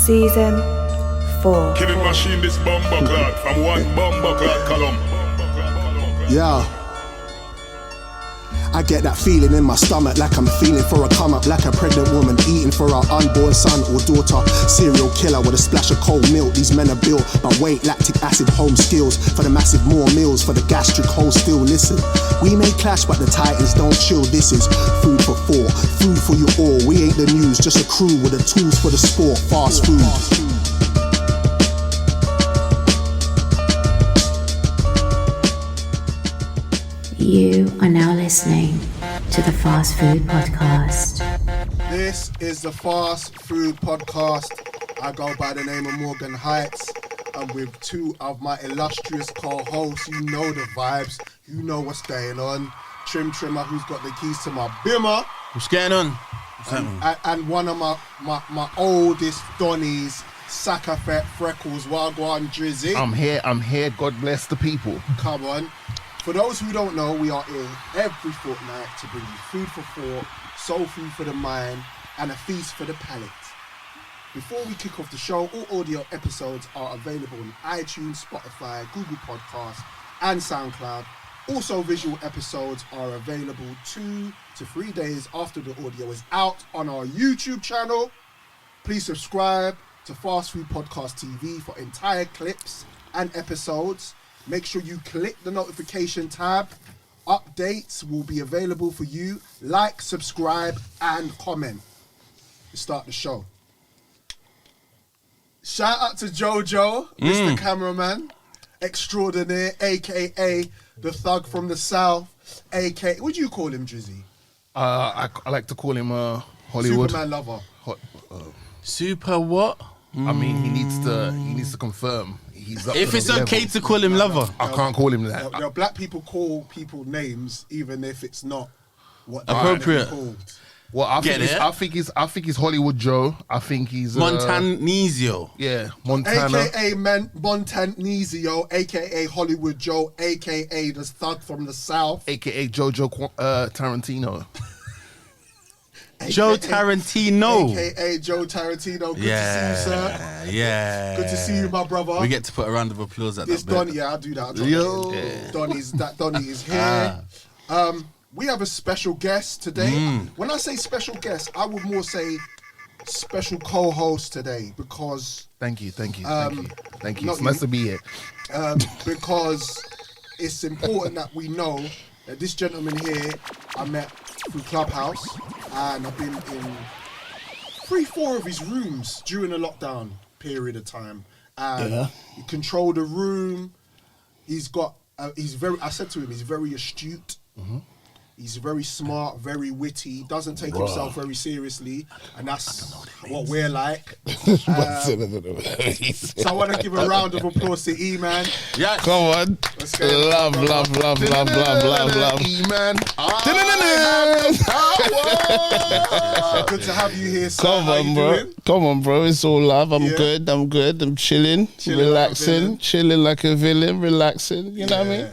Season 4. Killing machine this bomber clad from one bomber clad column. Yeah. I get that feeling in my stomach like I'm feeling for a come up, like a pregnant woman eating for her unborn son or daughter. Serial killer with a splash of cold milk. These men are built by weight, lactic acid, home skills. For the massive more meals, for the gastric hole still. Listen, we may clash but the titans don't chill. This is food for four, food for you all. We ain't the news, just a crew with the tools for the sport. Fast food. You are now listening to the Fast Food Podcast. This is the Fast Food Podcast. I go by the name of Morgan Heights. I'm with two of my illustrious co-hosts. You know the vibes. You know what's going on. Trimmer, who's got the keys to my bimmer. What's going on? And one of my oldest Donnies, Sakafet Freckles, Wagwan Drizzy. I'm here. God bless the people. Come on. For those who don't know, we are here every fortnight to bring you food for thought, soul food for the mind, and a feast for the palate. Before we kick off the show, all audio episodes are available on iTunes, Spotify, Google Podcasts, and SoundCloud. Also, visual episodes are available 2 to 3 days after the audio is out on our YouTube channel. Please subscribe to Fast Food Podcast TV for entire clips and episodes. Make sure you click the notification tab. Updates will be available for you. Like, subscribe, and comment. Let's start the show. Shout out to Jojo, Mr. Cameraman Extraordinaire, a.k.a. the thug from the south, a.k.a. What do you call him, Drizzy? I like to call him Hollywood. Superman lover. Super what? I mean, he needs to confirm. He's up If to it's the okay level. to call him lover. I can't call him that. Now, black people call people names even if it's not what they're Appropriate. called. Well, I Get think he's Hollywood Joe. I think he's Montanisio. Yeah, Montana. AKA Montanisio, AKA Hollywood Joe, AKA the thug from the south, AKA Jojo Tarantino. Joe Tarantino. AKA Joe Tarantino. Good Yeah, to see you, sir. yeah. Good to see you, my brother. We get to put a round of applause at This that bit. Donnie, yeah, I'll do that. Yo. Donnie is here. We have a special guest today. When I say special guest, I would more say special co-host today because... Thank you. It's you. nice to be here. Because it's important that we know that this gentleman here I met through Clubhouse and I've been in 3-4 of his rooms during the lockdown period of time. And he controlled the room. He's got, I said to him, he's very astute. He's very smart, very witty, doesn't take himself very seriously, and that's what we're like. So I want to give a round of applause to E-Man. Yeah. Come on. Let's go. Love. E-Man. Good to have you here, sir. Come How on, you bro. doing? Come on, bro. It's all love. I'm Yeah. good. I'm chilling, Chilling relaxing, like a chilling like a villain, relaxing. You know what I mean?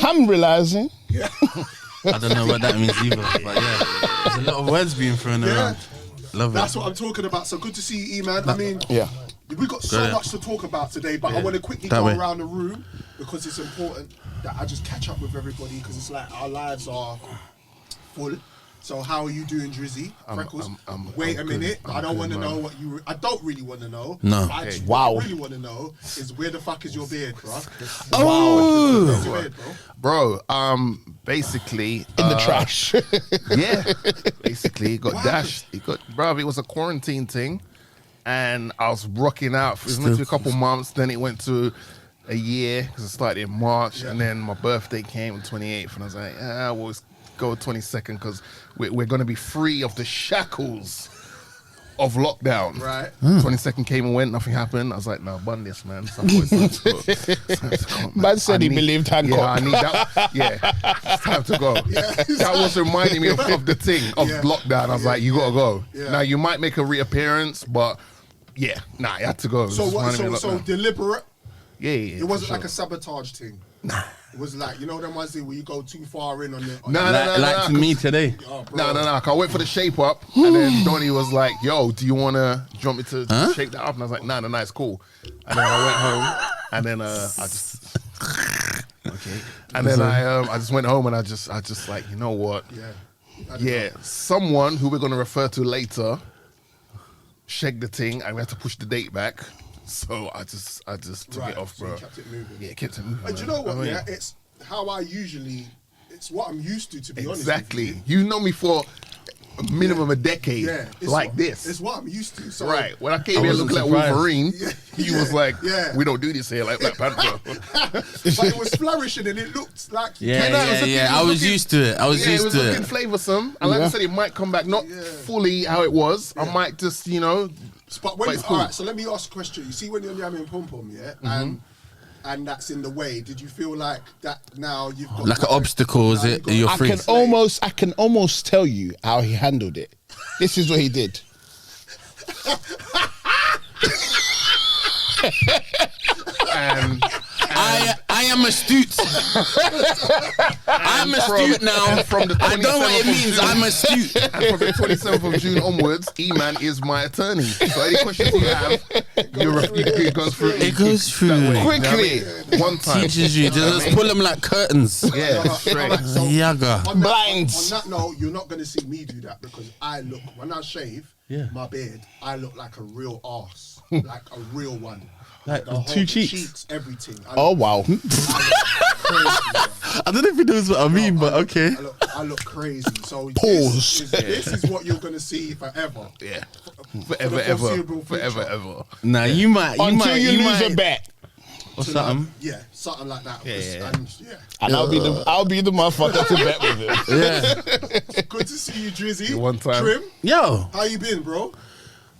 I'm realizing. Yeah. I don't know what that means either, but yeah. There's a lot of words being thrown around. Love it. That's what I'm talking about. So good to see you, E-Man. I mean, Yeah. we've got so much to talk about today, but I want to quickly That go way. around the room because it's important that I just catch up with everybody because it's like our lives are full. So how are you doing, Drizzy? Freckles? Wait a minute. I don't want to know what you... I don't really want to know. No. I just Wow. what I really want to know is where the fuck is your beard, bro? Oh! Where's your beard, bro? Bro, basically In the trash. yeah, basically it got dashed. It was a quarantine thing, and I was rocking out. It was meant to be a couple months, then it went to a year because I started in March, and then my birthday came on 28th, and I was like, we'll go 22nd because we're going to be free of the shackles of lockdown. Right. 22nd came and went, nothing happened. I was like, no, bun this, man. Some boys time to go. It's time to go, Man said he believed Hancock. Yeah, I need that. Yeah, it's time to go. That was reminding me of the thing of lockdown. I was like, you gotta go. Yeah. Now you might make a reappearance, but yeah, you had to go. It So was what? reminding me of So lockdown. deliberate? Yeah. It wasn't for like a sure. sabotage thing. It was like, you know them ones where you go too far in on the... Like me today. Oh, bro. No. I went for the shape up, and then Donnie was like, "Yo, do you want me to shape that up?" And I was like, "No, it's cool." And then I went home, and then I just okay. And then I just went home, and I just like, you know what? Yeah. Someone who we're gonna refer to later shagged the thing, and we had to push the date back. So I just took it off, bro. You kept it moving. Yeah, kept it moving. And do you know what? It's how I usually. It's what I'm used to be honest. Exactly. You know me for a minimum a decade. Yeah. This. It's what I'm used to. So right. When I came here looking like Wolverine, he was like, "We don't do this here like Black Panther." But it was flourishing and it looked like I was used to it. It was looking flavoursome. And like I said, it might come back not fully how it was. I might just, But when all right, so let me ask a question. You see when you're yamming pom pom, and that's in the way. Did you feel like that now you've got like an obstacle? Is it? You're free. I can almost tell you how he handled it. This is what he did. and I am astute. I'm astute now. From the I know what it means. I'm astute. And from the 27th of June onwards, E-Man is my attorney. So any questions you have, it goes through. It goes through quickly. One time. Teaches you. Just pull them like curtains. Yeah, straight. Yaga. Blinds. On that note, you're not going to see me do that because when I shave my beard, I look like a real arse. Like a real one. Like the two cheeks. Everything. Oh, wow. I look crazy. I don't know if he knows what I mean, but okay. I look crazy. So pause. This is what you're gonna see forever. Yeah. Forever, ever. Nah, you might. Until you lose a bet. Or something. Something like that. And I'll be the motherfucker to bet with him. Yeah. Good to see you, Drizzy. One time. Trim. Yo. How you been, bro?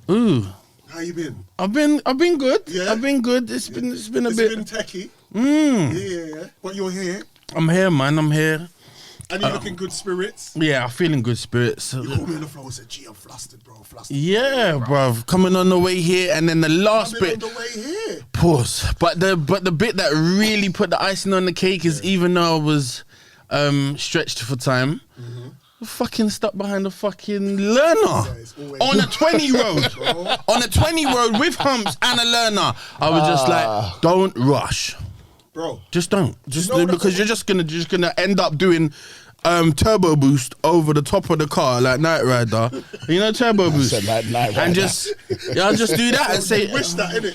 Ooh. How you been? I've been good. Yeah? I've been good. It's been a bit. It's been techie. Yeah. But you're here. I'm here, man. I'm here. And you're looking good spirits. Yeah, I'm feeling good spirits. You called me on the floor and said, "Gee, I'm flustered, bro. Flustered." Yeah, bruv. Coming on the way here, and then the last bit. On the way here. Pause. But the bit that really put the icing on the cake is even though I was stretched for time. Fucking stuck behind a fucking learner on a 20 road. On a 20 road with humps and a learner. I was just like, don't rush. Bro. Just don't. Just because you're just gonna end up doing turbo boost over the top of the car like Night Rider. You know turbo boost. Night Rider. And just do that and say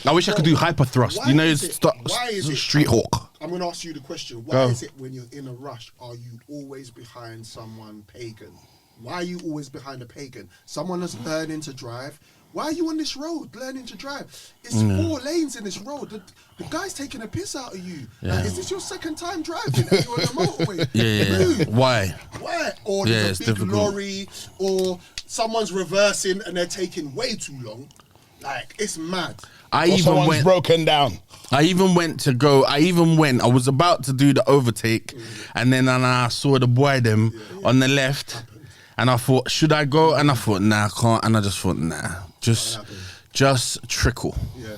I wish I could do hyper thrust. Street Hawk. I'm going to ask you the question. Why is it when you're in a rush, are you always behind someone pagan? Why are you always behind a pagan? Someone that's learning to drive. Why are you on this road learning to drive? It's 4 lanes in this road. The guy's taking a piss out of you. Yeah. Like, is this your second time driving and you're on the motorway? Yeah. Why? Or there's a big lorry, or someone's reversing and they're taking way too long. Like, it's mad. Someone's broken down. I was about to do the overtake, and then I saw the boy on the left, and I thought, should I go? And I thought, nah, I can't. And I just thought, nah, just trickle. Yeah.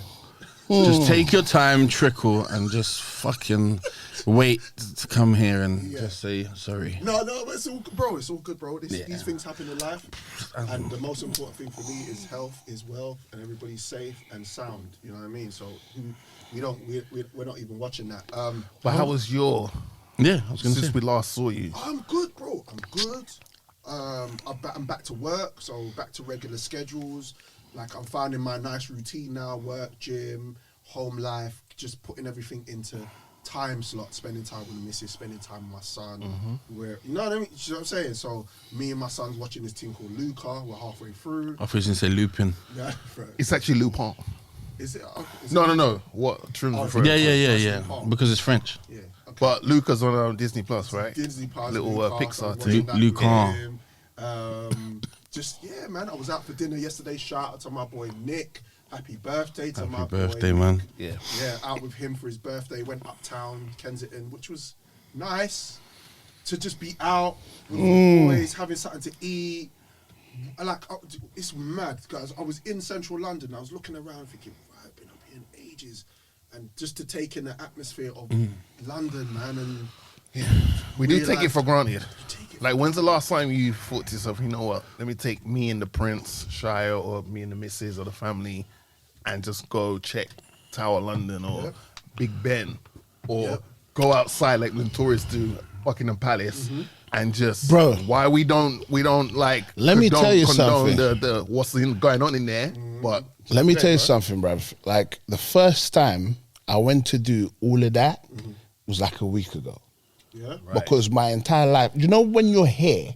Just take your time, trickle, and just fucking wait to come here and just say sorry. No, it's all good, bro. It's all good, bro. These things happen in life, and the most important thing for me is health, is wealth, and everybody's safe and sound. You know what I mean? So we're not even watching that. But how was your? Yeah, I was gonna since say. we last saw you. I'm good, bro. I'm good. I'm back to work, so back to regular schedules. Like, I'm finding my nice routine now: work, gym, home life, just putting everything into time slot, spending time with the missus, spending time with my son. Where, you know what I mean? You know what I'm saying? So me and my son's watching this thing called Luca. We're halfway through. I thought you were going to say Lupin. Yeah, bro. It's actually Lupin. Is it? No. What? Trim Yeah. Because it's French. Yeah. Okay. But Luca's on Disney Plus, right? Disney Plus. Little Pixar thing. Lucan. Just, yeah, man. I was out for dinner yesterday. Shout out to my boy Nick. Happy birthday to my boy. Happy birthday, man. Yeah, out with him for his birthday. Went uptown, Kensington, which was nice to just be out with the boys, having something to eat. It's mad, guys. I was in central London. I was looking around thinking, I've been up here in ages. and just to take in the atmosphere of London, man, and we do take it for granted. Like, when's the last time you thought to yourself, you know what, let me take me and the Prince, Shire, or me and the missus or the family and just go check Tower London or Big Ben or go outside like when tourists do Buckingham Palace and just, Bro, why we don't like, let me tell you something. The what's going on in there, but let me tell you something, bruv. Like, the first time I went to do all of that was like a week ago. yeah, Because my entire life, you know, when you're here,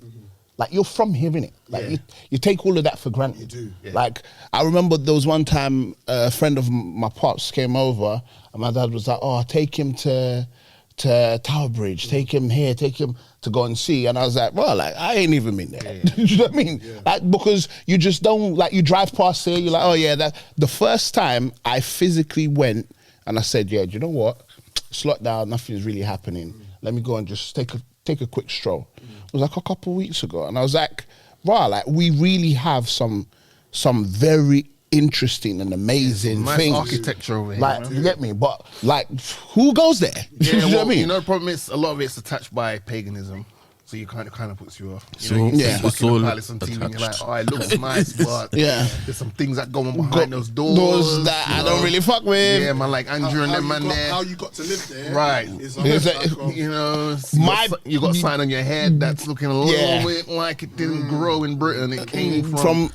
like, you're from here, innit? Like, you take all of that for granted. You do. Yeah. Like, I remember there was one time a friend of my pops came over and my dad was like, oh, take him to Tower Bridge, take him here, take him to go and see. And I was like, well, like, I ain't even been there. You know what I mean? Yeah. Like, because you just don't, like, you drive past here, you're like, oh yeah, that. The first time I physically went and I said, yeah, do you know what? It's locked down, nothing's really happening. Let me go and just take a quick stroll. It was like a couple of weeks ago. And I was like, wow, like, we really have some very interesting and amazing nice things. architecture over here. Like, you get me? But, like, who goes there? Yeah, You know what I mean? You know, the problem is a lot of it's attached by paganism, so you kind of puts you off. You So, know, you yeah. see it's all Buckingham Palace on TV and you're like, oh, it looks nice, but there's some things that go on behind those doors. Those that I don't really fuck with. Yeah, man, like Andrew and them man there. How you got to live there, Right. Is Is like, it- You know, you My- got a sign on your head that's looking a little Yeah. bit like it didn't grow in Britain. It came From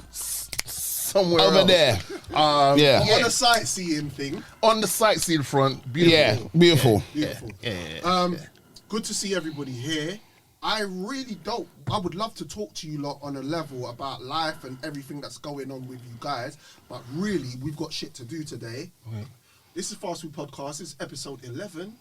somewhere over else. there. Yeah. on a sightseeing thing. On the sightseeing front, beautiful. Yeah, beautiful. Beautiful. Yeah. Good to see everybody here. I would love to talk to you lot on a level about life and everything that's going on with you guys, but really, we've got shit to do today. This is Fast Food Podcast. It's episode 11.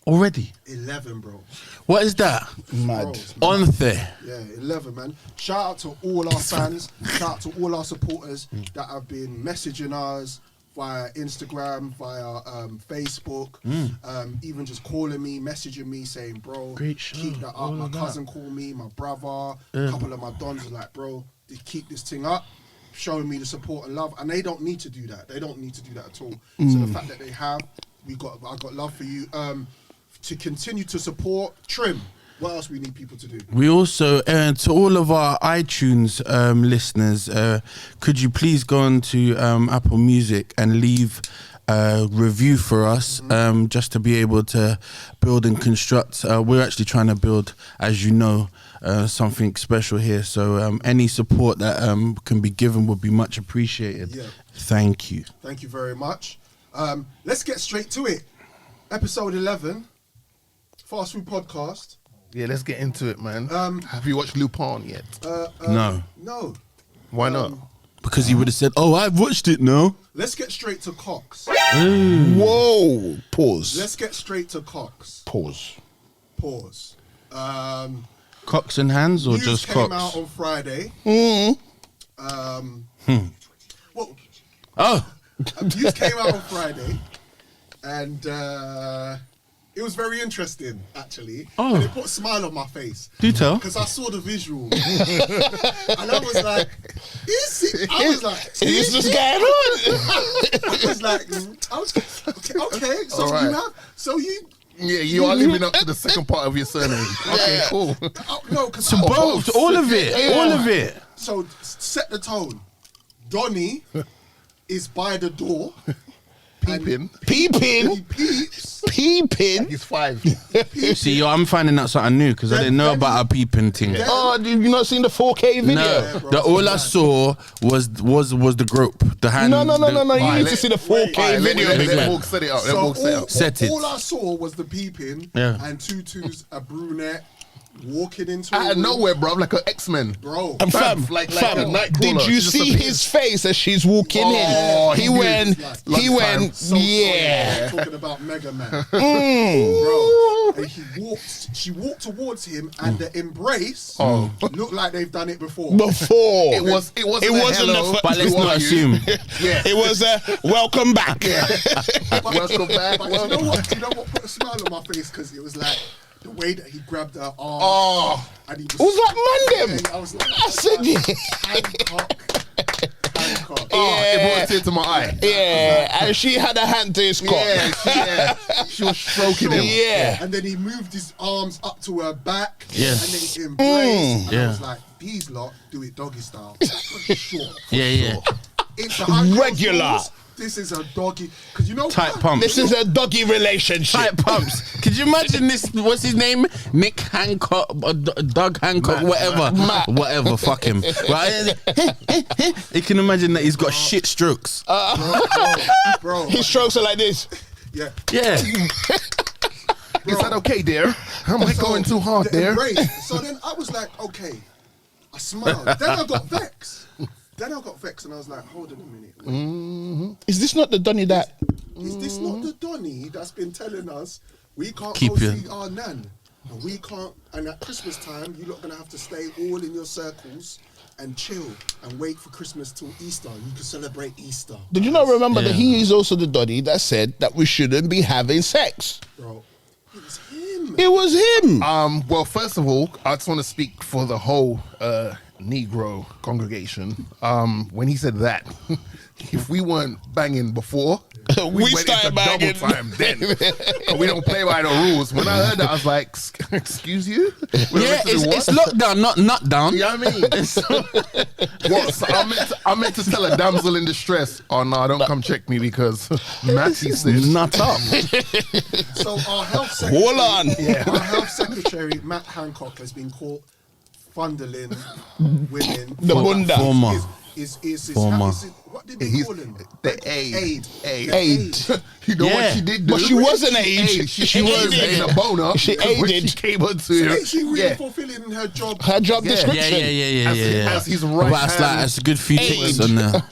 Already? 11, bro. What is that? Mad. On there. Yeah, 11, man. Shout out to all our fans. Shout out to all our supporters that have been messaging us via Instagram, via Facebook, even just calling me, messaging me, saying, bro, Great show, keep that up. all My of that. cousin called me, my brother, a couple of my dons are like, bro, they keep this thing up, showing me the support and love. And they don't need to do that. They don't need to do that at all. So the fact that they have, I got love for you. To continue to support Trim. What else we need people to do? We also, to all of our iTunes listeners, could you please go on to Apple Music and leave a review for us, just to be able to build and construct. We're actually trying to build, as you know, something special here. So any support that can be given would be much appreciated. Yeah. Thank you. Thank you very much. Let's get straight to it. Episode 11, Fast Food Podcast. Yeah, let's get into it, man. Have you watched Lupin yet? No. No. Why not? Because he would have said, oh, I've watched it now. Let's get straight to Cox. Whoa. Pause. Let's get straight to Cox. Pause. Pause. Cocks and hands or News just came cocks? out on Friday. Well, Oh, news came out on Friday, and it was very interesting, actually. Oh. And it put a smile on my face. do tell. Because I saw the visual. And I was like, is it? I was like, Is this going on? I was like, okay. So All right. you have, so you, Yeah, you are living up to the second part of your surname. Okay, cool. no, because So both, all of it, all of it. So set the tone. Donnie is by the door. Peeping. He Peeping. peeps. Peeping. He's 5. See, yo, I'm finding out something new because I didn't know about a peeping thing. Oh, did you not seen the 4K video? No, bro, the all I it's saw was the grope, the hand. No. You Alright, need to see the 4K video. Let big man. Morg set it up. Let So Morg set it up. Set it. all I saw was the peeping and Tutu's a brunette walking into a Out of room. nowhere, bro, like an X-Men. Bro. And fam, like a night did crawler. you She just see appears. his face as she's walking Oh, in? He he went, did. he went, So yeah. talking about Mega Man. Bro. And she walked towards him and the embrace looked like they've done it before. Before. It wasn't It a wasn't hello, the But let's who not are you? assume. Yeah. It was a welcome back. Welcome back. But you know what put a smile on my face? Because it was like the way that he grabbed her arm. Oh. And he It was like Mandem. I was like, I said, yeah. Hancock. Oh, it brought a tear to my eye. Yeah, and she had a hand to his cock. She was stroking him. Yeah. And then he moved his arms up to her back. Yeah. And then he embraced. And I Yeah. was like, these lot do it doggy style. For sure. Yeah. It's a Hancock Regular. rules. This is a doggy. Because you know Tight what? pumps. This is a doggy relationship. Tight pumps. Could you imagine this? What's his name? Nick Hancock, or Doug Hancock, whatever. Whatever, fuck him. Right? You can imagine that he's got shit strokes. Bro. His strokes are like this. Yeah. Yeah. Is that okay, dear? Am I going too hard the there? embrace. So then I was like, okay. I smiled. Then I got vexed. And I was like, hold on a minute. Is this not the Donny that? Is this not the Donny that's been telling us we can't Keep go you- see our nan? And we can't, and at Christmas time, you're not going to have to stay all in your circles and chill and wait for Christmas till Easter. You can celebrate Easter. Did you not remember that Yeah. he is also the Donny that said that we shouldn't be having sex? Bro, it was him. It was him. Well, first of all, I just want to speak for the whole Negro congregation. When he said that, if we weren't banging before, We went started into banging. double time then. 'Cause we don't play by the rules. When I heard that, I was like, excuse you? We're Yeah, meant to do what? it's lockdown, not nut down. You know what I mean? What? So I meant to tell a damsel in distress, oh no, don't come check me because Matty says Nut up. So our health secretary, Hold on. our health secretary, Matt Hancock, has been caught fondling women. The bunda. Former. What did they he's call him? the aid. Aid. You know Yeah. what she did do? But she wasn't aid. She was aided. a boner. She When aided. she came on to So him. ain't she really fulfilling her job? Her job Yeah. description. Yeah. As his right But it's like, hand. there's a good few ticks on there.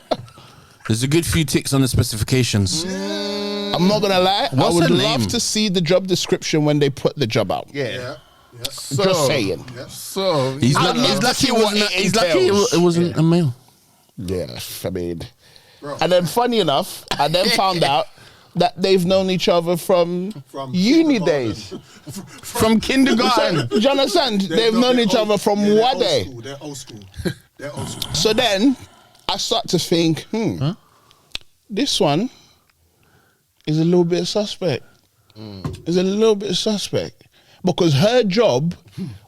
There's a good few ticks on the specifications. I'm not gonna lie. What's I would her love name? to see the job description when they put the job out. Yeah. So, Just saying. So He's I'd love to lucky see it what wasn't. it He's lucky entails. it wasn't a male. Yeah, I mean. Bro. And then, funny enough, I then found out that they've known each other from uni kindergarten. days. From kindergarten. Do you understand? They've known each other from what day? They're old school. They're old school. So then, I start to think, this one is a little bit suspect. Is a little bit suspect. Because her job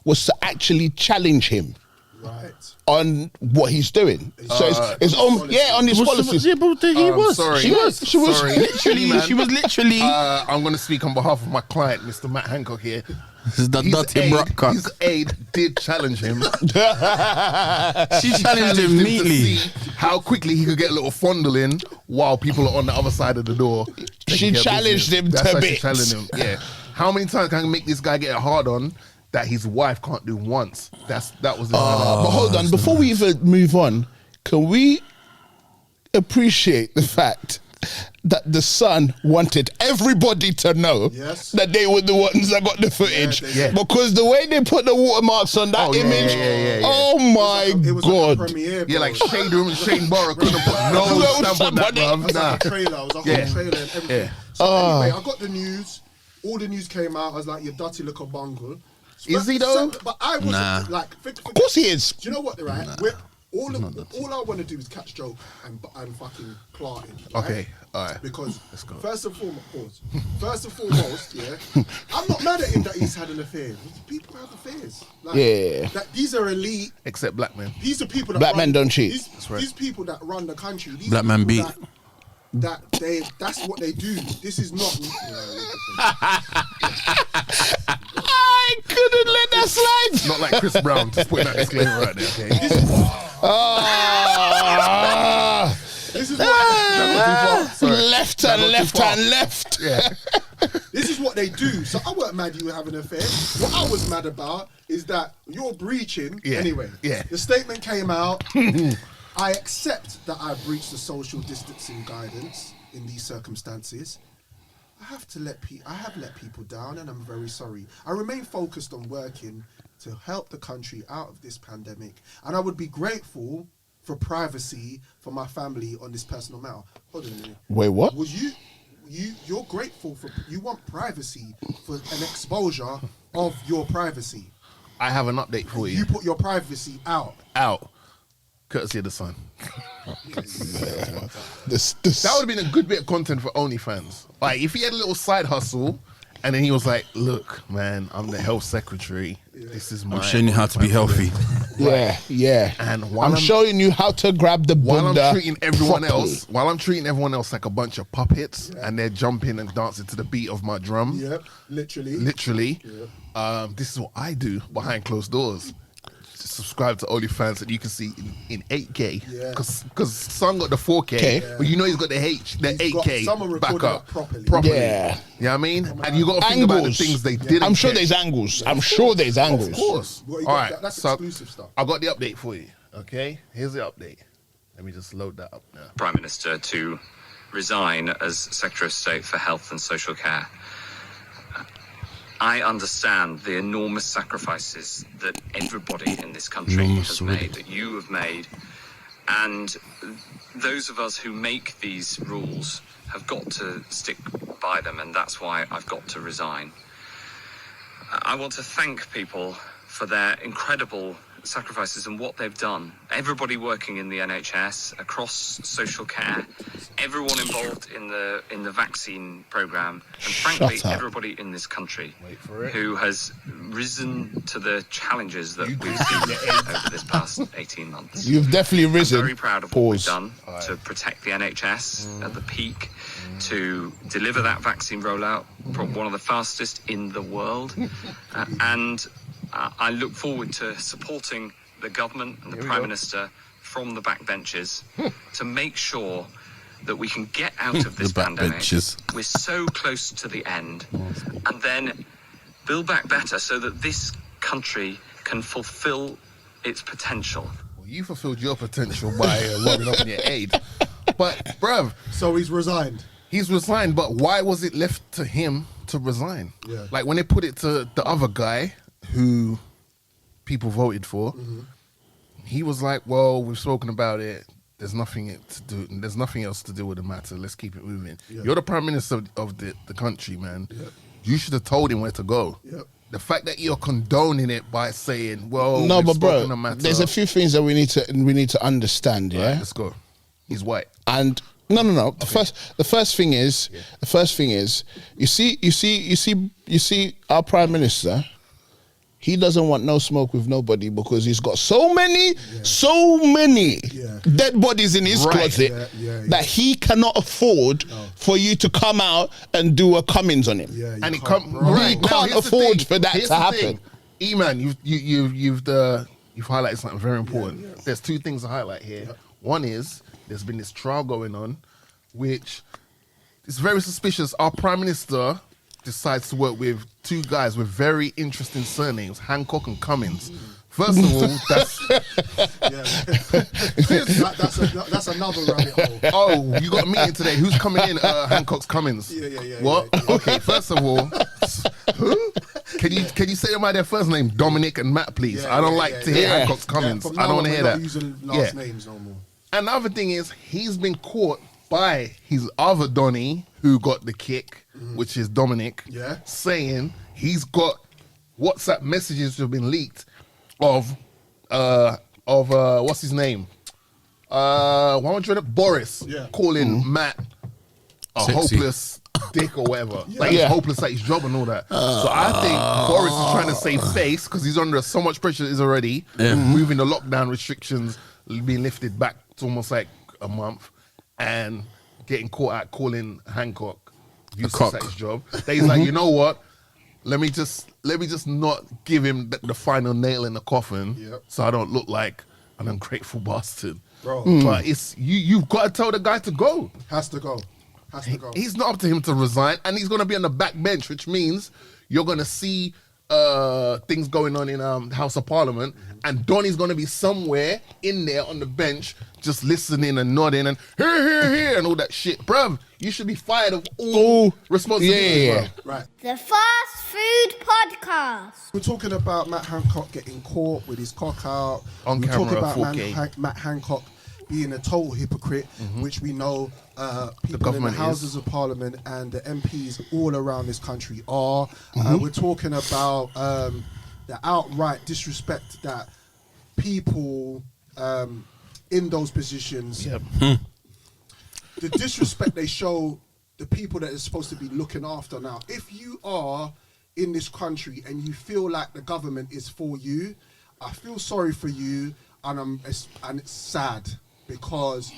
was to actually challenge him Right. on what he's doing. So it's on his policies. Yeah, but he was. sorry. She was. Sorry. Literally, Man. she was literally. I'm going to speak on behalf of my client, Mr. Matt Hancock here. This is the dirty brockcock. His aide did challenge him. She challenged him to neatly. see how quickly he could get a little fondling while people are on the other side of the door. She taking care of challenged business. him That's to how she bits. challenged him. Yeah. How many times can I make this guy get a hard on that his wife can't do once? That was his But hold on, before we even move on, can we appreciate the fact that the son wanted everybody to know Yes. that they were the ones that got the footage? Yeah. Because the way they put the watermarks on that Oh, yeah, image, yeah. oh my It was God. like a premiere, Yeah, bro. like Shane Borough couldn't put no No stamp on that, stamp on bruv. It was Nah. like a trailer. It was a whole trailer and everything. Yeah. So anyway, I got the news. All the news came out. I was like, "You dirty little bungle." Is he though? But I wasn't Nah. like. Of course he is. Do you know what? Right? All I want to do is catch joke and fucking clarting. Right? Okay, all right. Because Let's go. first and foremost, yeah, I'm not mad at him that he's had an affair. People have affairs. Like, Yeah. these are elite. Except black men. These are people that Black run, men don't cheat. These people that run the country. These Black are men people beat. That's what they do. This is not. I couldn't let that slide. Not like Chris Brown. Just putting that disclaimer right there, okay? Ah. This is what. Left and left. Yeah. This is what they do. So I weren't mad you were having an affair. What I was mad about is that you're breaching. Yeah. Anyway, Yeah. the statement came out. I accept that I breached the social distancing guidance in these circumstances. I have let people down, and I'm very sorry. I remain focused on working to help the country out of this pandemic, and I would be grateful for privacy for my family on this personal matter. Hold on a minute. Wait, what? Was you're grateful for, you want privacy for an exposure of your privacy. I have an update for You you. put your privacy out. Out. Courtesy of the Sun. This That would have been a good bit of content for OnlyFans. Like, if he had a little side hustle, and then he was like, "Look, man, I'm the health secretary. This is my. I'm showing you how to be healthy. yeah. And while I'm showing you how to grab the while bunda I'm treating everyone properly. else like a bunch of puppets, and they're jumping and dancing to the beat of my drum. Yep, literally. This is what I do behind closed doors. Subscribe to OnlyFans that you can see in 8K. Yeah. Because Son got the 4K, Okay. but you know he's got the He's got 8K someone back recorded up that properly. Yeah. You know what I mean? And you got to think about the things they did. I'm sure there's angles. I'm sure there's angles. Of course. Well, you All got right. that's so exclusive stuff. I got the update for you. Okay. Here's the update. Let me just load that up now. Prime Minister to resign as Secretary of State for Health and Social Care. I understand the enormous sacrifices that everybody in this country has made, that you have made, and those of us who make these rules have got to stick by them, and that's why I've got to resign. I want to thank people for their incredible sacrifices and what they've done. Everybody working in the NHS, across social care, everyone involved in the vaccine programme, and frankly, everybody in this country who has risen to the challenges that we've seen over this past 18 months. You've definitely risen. I'm very proud of what we've done to protect the NHS at the peak, to deliver that vaccine rollout, from one of the fastest in the world, and I look forward to supporting the government and the Prime Minister from the backbenches to make sure that we can get out of this pandemic. We're so close to the end, and then build back better so that this country can fulfill its potential. Well, you fulfilled your potential by loading up on your aid. But, bruv. So he's resigned. He's resigned, but why was it left to him to resign? Yeah. Like, when they put it to the other guy who people voted for, he was like, well, we've spoken about it. There's nothing to do. There's nothing else to do with the matter. Let's keep it moving. Yep. You're the Prime Minister of the country, man. Yep. You should have told him where to go. Yep. The fact that you're condoning it by saying, well, no, but bro, the matter, there's a few things that we need to understand, yeah? Right, let's go. He's white. And no. The first thing is, you see our Prime Minister, he doesn't want no smoke with nobody because he's got so many dead bodies in his closet that he cannot afford for you to come out and do a Cummins on him. Yeah, and he can't afford for that to happen. E-man, you've highlighted something very important. Yeah. There's two things to highlight here. Yep. One is there's been this trial going on, which is very suspicious. Our Prime Minister decides to work with two guys with very interesting surnames, Hancock and Cummins. First of all, that's another rabbit hole. Oh, you got a meeting today. Who's coming in? Hancock's Cummins. Yeah. What? Yeah. Okay, first of all, who? Can you say them by their first name, Dominic and Matt, please? I don't like to hear Hancock's Cummins. I don't want to hear that. Using last names no more. And the other thing is, he's been caught by his other Donnie, who got the kick, which is Dominic, saying he's got WhatsApp messages that have been leaked of what's his name? Boris calling Matt a hopeless dick or whatever. Like he's hopeless at his job and all that. So I think Boris is trying to save face because he's under so much pressure is already, moving the lockdown restrictions being lifted back to almost like a month, and getting caught out calling Hancock useless at his job. That he's like, you know what? Let me just not give him the final nail in the coffin, so I don't look like an ungrateful bastard. Bro. But it's you've got to tell the guy to go. Has to go. He's not up to him to resign, and he's going to be on the back bench, which means you're going to see things going on in House of Parliament, and Donnie's going to be somewhere in there on the bench just listening and nodding and here and all that shit. Bruv, you should be fired of all responsibility. Yeah. Right. The Fast Food Podcast. We're talking about Matt Hancock getting caught with his cock out. On We're camera, talking about 4K. Matt Hancock being a total hypocrite, which we know people in the Houses of Parliament and the MPs all around this country are. We're talking about the outright disrespect that people in those positions, the disrespect they show the people that are supposed to be looking after now. If you are in this country and you feel like the government is for you, I feel sorry for you, and it's sad because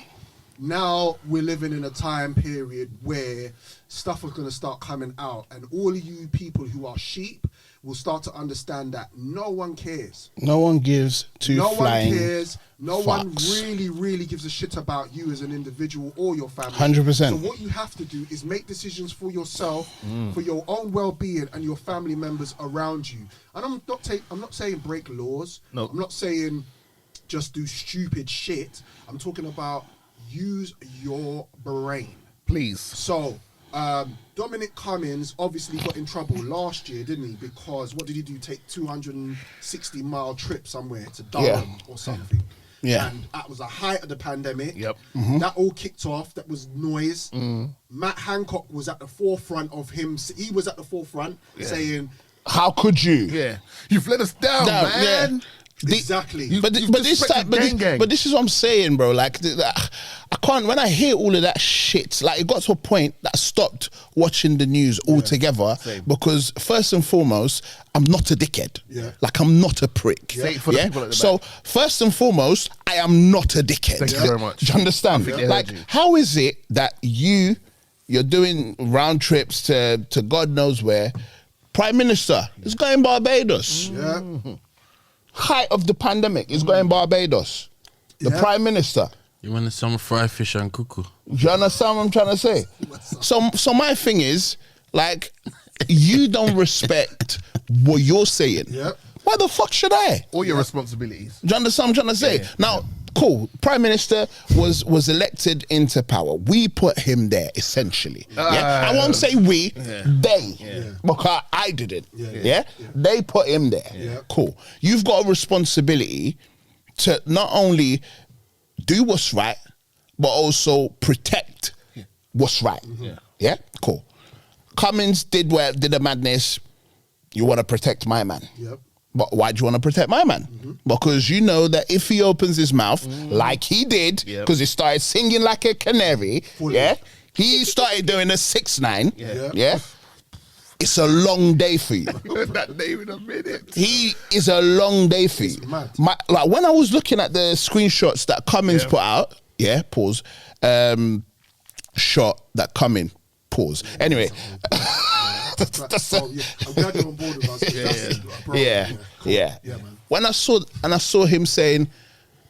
now we're living in a time period where stuff is going to start coming out, and all of you people who are sheep will start to understand that no one cares. No one gives two flying one cares. No fucks. one really gives a shit about you as an individual or your family. 100%. So what you have to do is make decisions for yourself, for your own well-being and your family members around you. And I'm not saying break laws. No. I'm not saying just do stupid shit. I'm talking about use your brain. Please. So, Dominic Cummins obviously got in trouble last year, didn't he? Because what did he do? Take 260-mile trip somewhere to Durham or something. Yeah. And that was the height of the pandemic. Yep. That all kicked off. That was noise. Matt Hancock was at the forefront of him. He was at the forefront saying, how could you? Yeah. You've let us down, man. Exactly. But this is what I'm saying, bro. Like, I can't. When I hear all of that shit, like, it got to a point that I stopped watching the news altogether because first and foremost, I'm not a dickhead. Yeah. Like, I'm not a prick. Say it for the people at the So back. first and foremost, I am not a dickhead. Thank you very much. Do you understand? I think Like, how is it that you're doing round trips to God knows where? Prime Minister is going Barbados. yeah. Height of the pandemic is going Barbados. The Prime Minister. You want some fried fish and cuckoo? Do you understand what I'm trying to say? So my thing is, like, you don't respect what you're saying. Yep. Why the fuck should I? All your responsibilities. Do you understand what I'm trying to say? Yeah. Now, cool. Prime Minister was elected into power. We put him there, essentially. I won't say we, they. Because I didn't. Yeah? They put him there. Yeah. Cool. You've got a responsibility to not only do what's right, but also protect what's right. Yeah? Cool. Cummins did a madness. You want to protect my man. Yep. But why do you want to protect my man? Because you know that if he opens his mouth like he did, because he started singing like a canary, he started doing a 6ix9ine, it's a long day for you. That name in a minute. He is a long day for you. mad. Like when I was looking at the screenshots that Cummins put out, pause, shot that Cummins, pause. Anyway. I'm glad you're on board with us. Yeah. Man. When I saw him saying,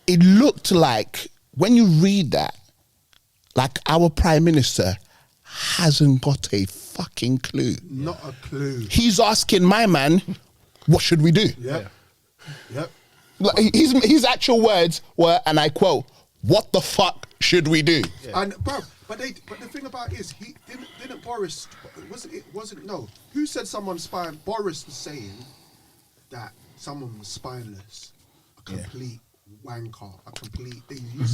it looked like when you read that, like our Prime Minister hasn't got a fucking clue. Not a clue. He's asking my man, what should we do? Yep. Like, his actual words were, and I quote, what the fuck should we do? And bro, but the thing about it is, he didn't Boris wasn't no. Who said someone spine? Boris was saying that someone was spineless, a complete wanker, a complete.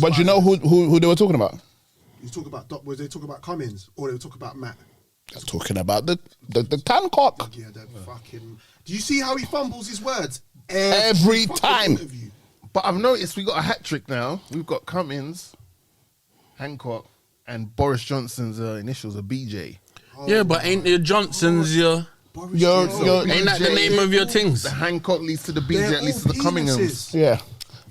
But you know who they were talking about? You talk about was they talking about Cummins or they were talking about Matt? They're talking about the Hancock. Yeah, that fucking. Do you see how he fumbles his words Every fucking time? interview? But I've noticed we got a hat trick now. We've got Cummins, Hancock, and Boris Johnson's initials are BJ. Yeah, but ain't your Johnsons your... Boris Your- Johnson. your- Ain't that the name of your things? The Hancock leads to the BJ, They're that leads to all the Cumminghams. penises. Yeah.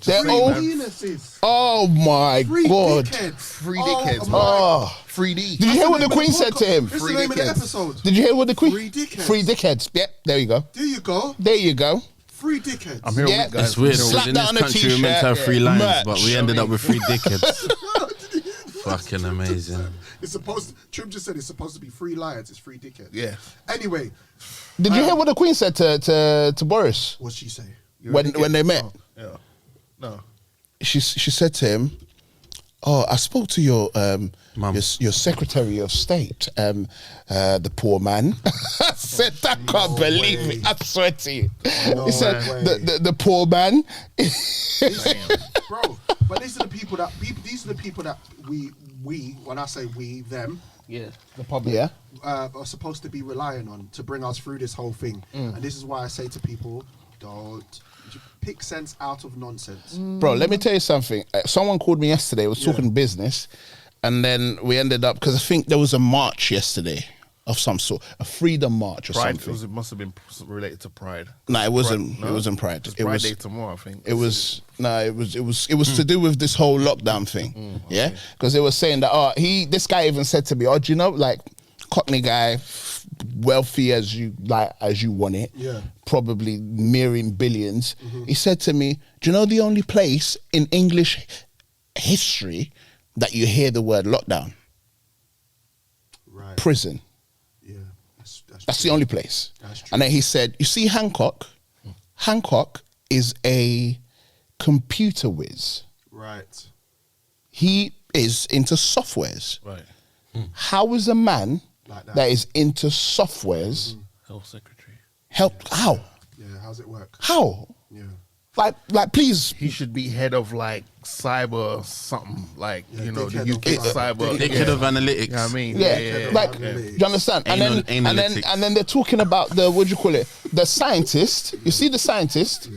They're Three all. penises. Oh my Three God. dickheads. Three dickheads, my- Oh. 3D. Did you hear what the Queen said to him? This is Three the name of the dickheads. episode. Did you hear what the Queen? Three dickheads. Three dickheads. Yep, there you go. There you go. There you go. Three dickheads. I'm here Yeah. with guys. It's weird, Slap because in that this on a country we meant to have t-shirt. 3 lines, Merch. but we ended up with 3 dickheads. Fucking amazing. It's supposed. Trim just said it's supposed to be 3 lions. It's 3 dickheads. Yeah. Anyway, Did you hear what the Queen said to Boris what'd she say? when they met? Yeah. No. She said to him, "Oh, I spoke to your Mum. your Secretary of State, the poor man." I said, "I can't believe it. I swear to you." He said, way. "The poor man." Bro, but these are the people that we when I say we them The public. Yeah. are supposed to be relying on to bring us through this whole thing. And this is why I say to people, Don't. Pick sense out of nonsense. Bro, let me tell you something. Someone called me yesterday, was talking business, and then we ended up, because I think there was a march yesterday of some sort, a freedom march or Pride. something. It must have been related to Pride. No, it wasn't. Pride, no? It wasn't Pride. It's It Pride was. Day tomorrow, I think. It was to do with this whole lockdown thing. Yeah, because they were saying that this guy even said to me, do you know, like, Cockney guy, wealthy as you want it, probably nearing billions. He said to me, do you know the only place in English history that you hear the word lockdown? Right. Prison. Yeah. That's the only place. That's true. And then he said, you see Hancock? Hancock is a computer whiz. Right. He is into softwares. Right. How is a man Like that is into softwares Health secretary. how? Yeah, how's it work? How? Yeah. Like, please. He should be head of like cyber something, like the dickhead UK of cyber. Dickhead of analytics. You know what I mean? Yeah, like, do you understand? Analytics. And then they're talking about the, what do you call it? The scientist. You see the scientist?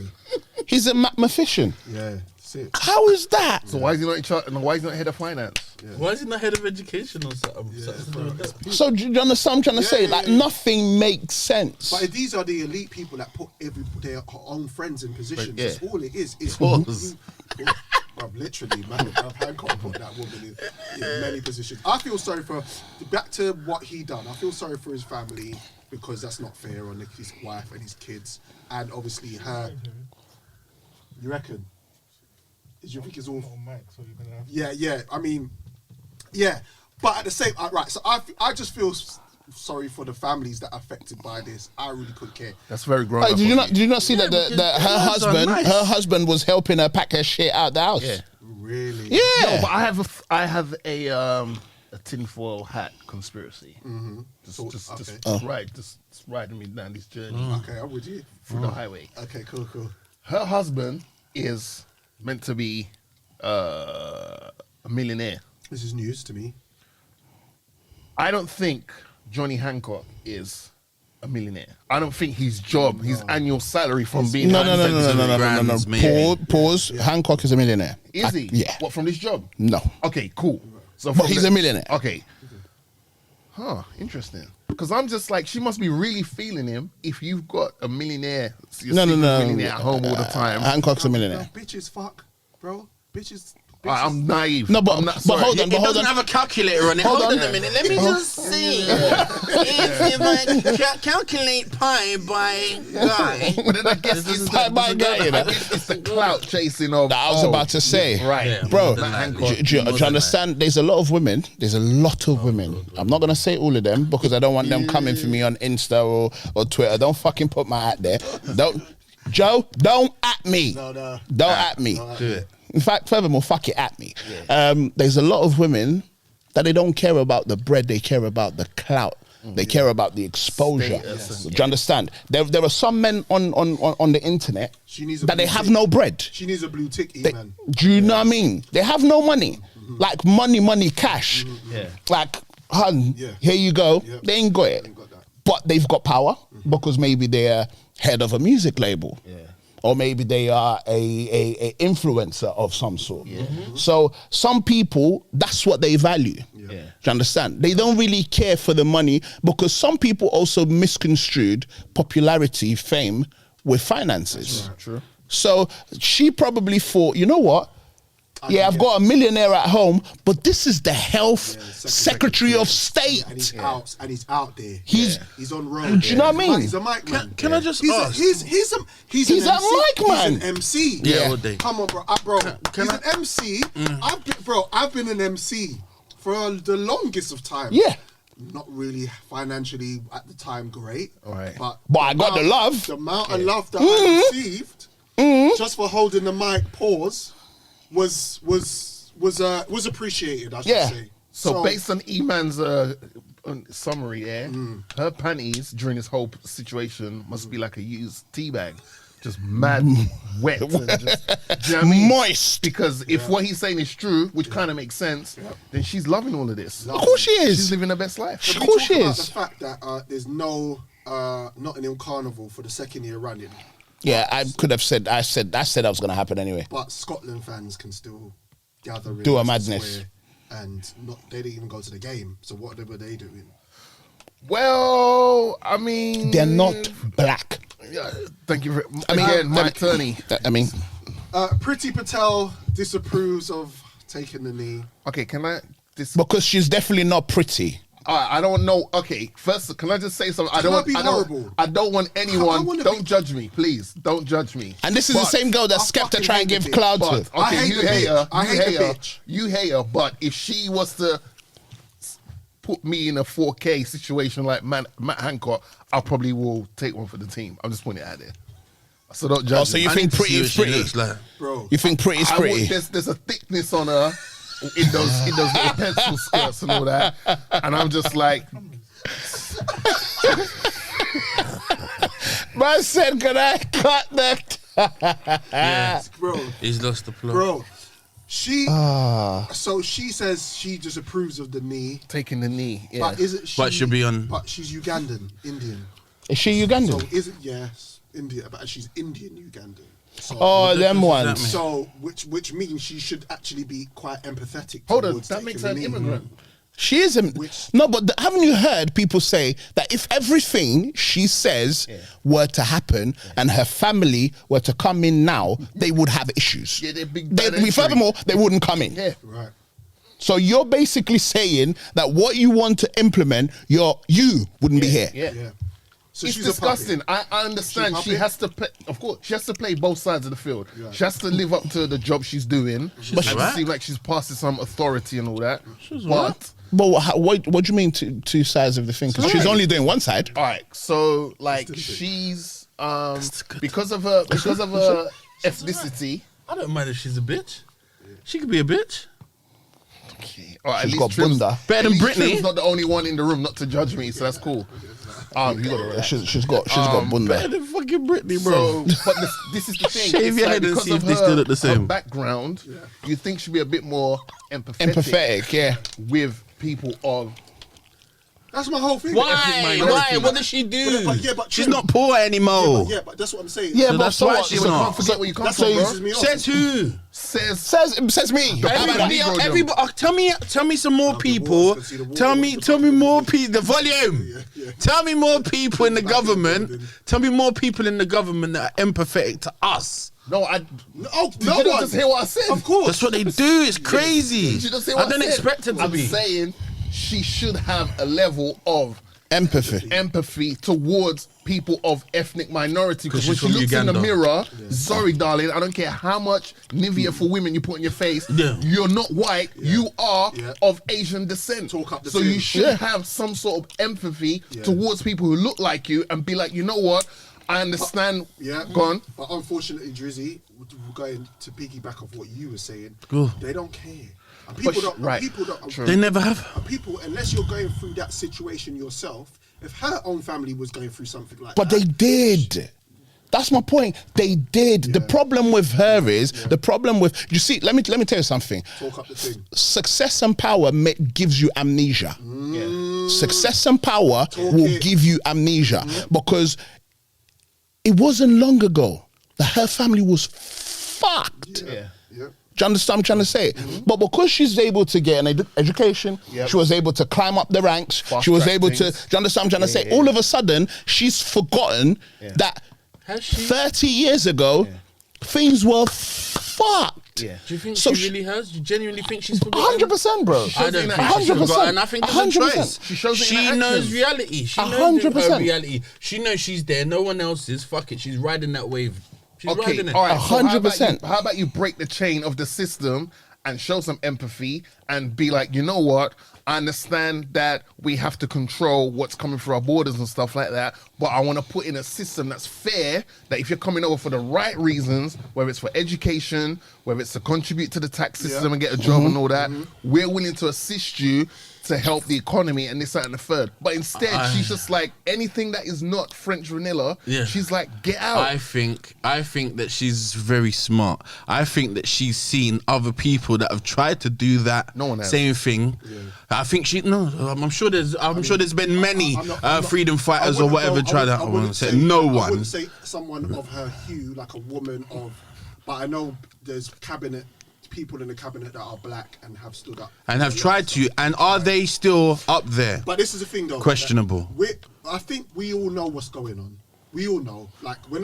He's a mathematician. Yeah. Sick. How is that? So why is he not in charge? Why is he not head of finance? Why is he not head of education or something? So do you understand what I'm trying to say? Like, nothing makes sense. But these are the elite people that put their own friends in positions. Yeah. That's all it is. It's Pause. Bruv, literally, man. Hancock put that woman in many positions. I feel sorry for, back to what he done, I feel sorry for his family, because that's not fair on his wife and his kids. And obviously her. You reckon? You think it's all... Yeah. I mean, yeah. But at the same... right, so I just feel sorry for the families that are affected by this. I really couldn't care. That's very grown up. Did you not see that her husband was helping her pack her shit out the house? Yeah. Really? Yeah. No, but I have a tinfoil hat conspiracy. Just riding me down this journey Okay, I'm with you. through the highway. Okay, cool. Her husband is meant to be a millionaire. This is news to me. I don't think Johnny Hancock is a millionaire. I don't think his job, his annual salary from being No. Grams, maybe. Pause. Hancock is a millionaire. Is he? Yeah. What, from this job? No. Okay, cool. So But from he's a millionaire. Okay. Interesting. Because I'm just like, she must be really feeling him if you've got a millionaire, No. millionaire at home all the time. Hancock's a millionaire. Bitches fuck, bro. Bitches. I'm naive. No, but I'm not, but sorry. hold on. It doesn't have a calculator on it. Hold on a minute. Let me just see. If I calculate pi by guy. But then I guess it's the clout chasing of. I was about to say, right, Yeah. bro. More than Do likely. you understand? There's a lot of women. I'm not gonna say all of them because I don't want them coming for me on Insta or Twitter. Don't fucking put my hat there. Don't at me. No. Don't at me. Do it. In fact, furthermore, fuck it at me. There's a lot of women that they don't care about the bread, they care about the clout. They care about the exposure. Do you understand? There are some men on the internet that they have no bread. She needs a blue tick, man. Do you know what I mean? They have no money. Like money, cash. Like, hun, here you go. They ain't got it. But they've got power because maybe they're head of a music label. Or maybe they are a influencer of some sort. So some people, that's what they value. Do you understand? They don't really care for the money because some people also misconstrued popularity, fame with finances. True. So she probably thought, you know what? I've got a millionaire at home, but this is the health secretary of state. And he's out there. He's on road. Do you know what I mean? He's a mic man. Can I just ask? He's He's an a MC. mic man. He's an MC. Yeah, all day. Come on, bro. He's an MC. I've been an MC for the longest of time. Yeah. Not really financially at the time great. All right. But I got the love. The amount of love that I received just for holding the mic pause was appreciated, I should say. So based on E-Man's summary, her panties during this whole situation must be like a used tea bag, just mad wet, and just, do you know what I mean? Moist. Because if what he's saying is true, which kind of makes sense, then she's loving all of this. Of course she is. She's living her best life. Of course she about is. the fact that there's no Nottingham Carnival for the second year running. Yeah, I could have said. I said that was going to happen anyway. But Scotland fans can still gather in Do a the madness. square and they didn't even go to the game. So what were they doing? Well, I mean, They're not black. Yeah, thank you. I mean, again, my attorney. I mean, Priti Patel disapproves of taking the knee. Okay, can I? because she's definitely not pretty. I don't know. Okay, first, can I just say something? I don't want anyone. Don't judge me, please. Don't judge me. And this is the same girl that Skepta try and give cloud to. Okay, you hate her. You hate her. But if she was to put me in a 4K situation like Matt Hancock, I probably will take one for the team. I'm just putting it out there. So don't judge. Oh, so you think pretty is pretty? Bro. You think pretty is pretty? There's a thickness on her. In those little pencil skirts and all that, and I'm just like, man said, "Can I cut that?" Yes, bro. He's lost the plot. Bro, so she says she disapproves of the knee, taking the knee. Yeah. But is it? But she'll be on. But she's Ugandan, Indian. Is she Ugandan? So is it? Yes, India, but she's Indian Ugandan. So, them ones. So, which means she should actually be quite empathetic. Hold on, that makes her an immigrant. She is no, but haven't you heard people say that if everything she says were to happen and her family were to come in now, they would have issues. Yeah, they're big. Furthermore, they wouldn't come in. Yeah, right. So you're basically saying that what you want to implement, you wouldn't be here. Yeah. So it's she's disgusting. I understand she has to play. Of course, she has to play both sides of the field. Yeah. She has to live up to the job she's doing. But she seems like she's passing some authority and all that. But what do you mean two sides of the thing? Because she's only doing one side. All right. So like she's because of her ethnicity. I don't mind if she's a bitch. She could be a bitch. Okay. All right. She's got bunda. Better than Britney. Trim's not the only one in the room not to judge me, so that's cool. You got it right. She's got bunda. Better than fucking Britney, bro. So, but this is the thing. Shave your head and see if they still look the same. Her background, you think she'd be a bit more Empathetic, yeah. With people of. That's my whole thing. Why? What does she do? But she's not poor anymore. Yeah, but that's what I'm saying. Yeah, so that's why she's not. Can't forget where you come That's from, what bro. pisses me off. Says who? Says me. Everybody, tell me some more people. Tell me more people. The volume. Tell me more people in the government. Tell me more people in the government that are empathetic to us. No, Did you you just hear what I said? Of course. That's what they do. It's crazy. Did you just hear what I don't expect it to be. I'm saying she should have a level of empathy towards people of ethnic minority, because when she from looks Uganda. in the mirror, sorry darling, I don't care how much Nivea for women you put in your face, you're not white, you are of Asian descent. So you should have some sort of empathy towards people who look like you and be like, you know what, I understand. Go on. But unfortunately, Drizzy, we're going to piggyback off what you were saying. They don't care. And people don't. They never have. People, unless you're going through that situation yourself, if her own family was going through something like But that. they did. That's my point. They did. The problem with her is you see. Let me tell you something. Talk up the thing. Success and power gives you amnesia. Success and power will give you amnesia because it wasn't long ago that her family was fucked. Do you understand what I'm trying to say? But because she's able to get an education, she was able to climb up the ranks, she was able to, do you understand what I'm trying to say? All of a sudden, she's forgotten that 30 years ago, things were fucked. Do you think she really has? Do you genuinely think she's forgotten? 100%, bro. I don't think she's forgotten. I think there's a 100%. choice. She knows reality. She knows her reality. She knows she's there. No one else is. Fuck it. She's riding that wave. She's riding it. All right, 100%. How about you break the chain of the system and show some empathy and be like, you know what? I understand that we have to control what's coming through our borders and stuff like that, but I want to put in a system that's fair, that if you're coming over for the right reasons, whether it's for education, whether it's to contribute to the tax system and get a job and all that, we're willing to assist you to help the economy and this, that, and the third. But instead, she's just like, anything that is not French vanilla, she's like, get out. I think that she's very smart. I think that she's seen other people that have tried to do that same thing. Yeah. I think I'm sure there's been many freedom fighters or whatever try that. I wouldn't say no one. I wouldn't say someone of her hue, like a woman of, but I know there's people in the cabinet that are black and have stood up and have tried to, and are they still up there? But this is the thing, though. Questionable. I think we all know what's going on. We all know. Like, we're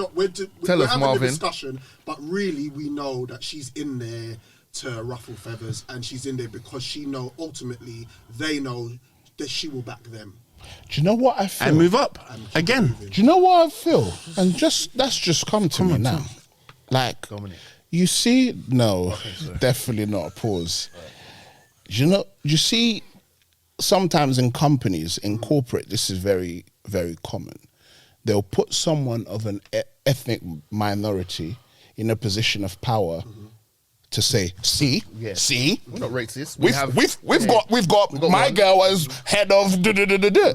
having a discussion, but really we know that she's in there to ruffle feathers, and she's in there because ultimately they know that she will back them. Do you know what I feel? And move up again. Do you know what I feel? And that's just come to me now. Like, Dominic. You see, definitely not a pause. You see, sometimes in companies, in corporate, this is very, very common. They'll put someone of an ethnic minority in a position of power to say, see, we're not racist. We've got my girl as head of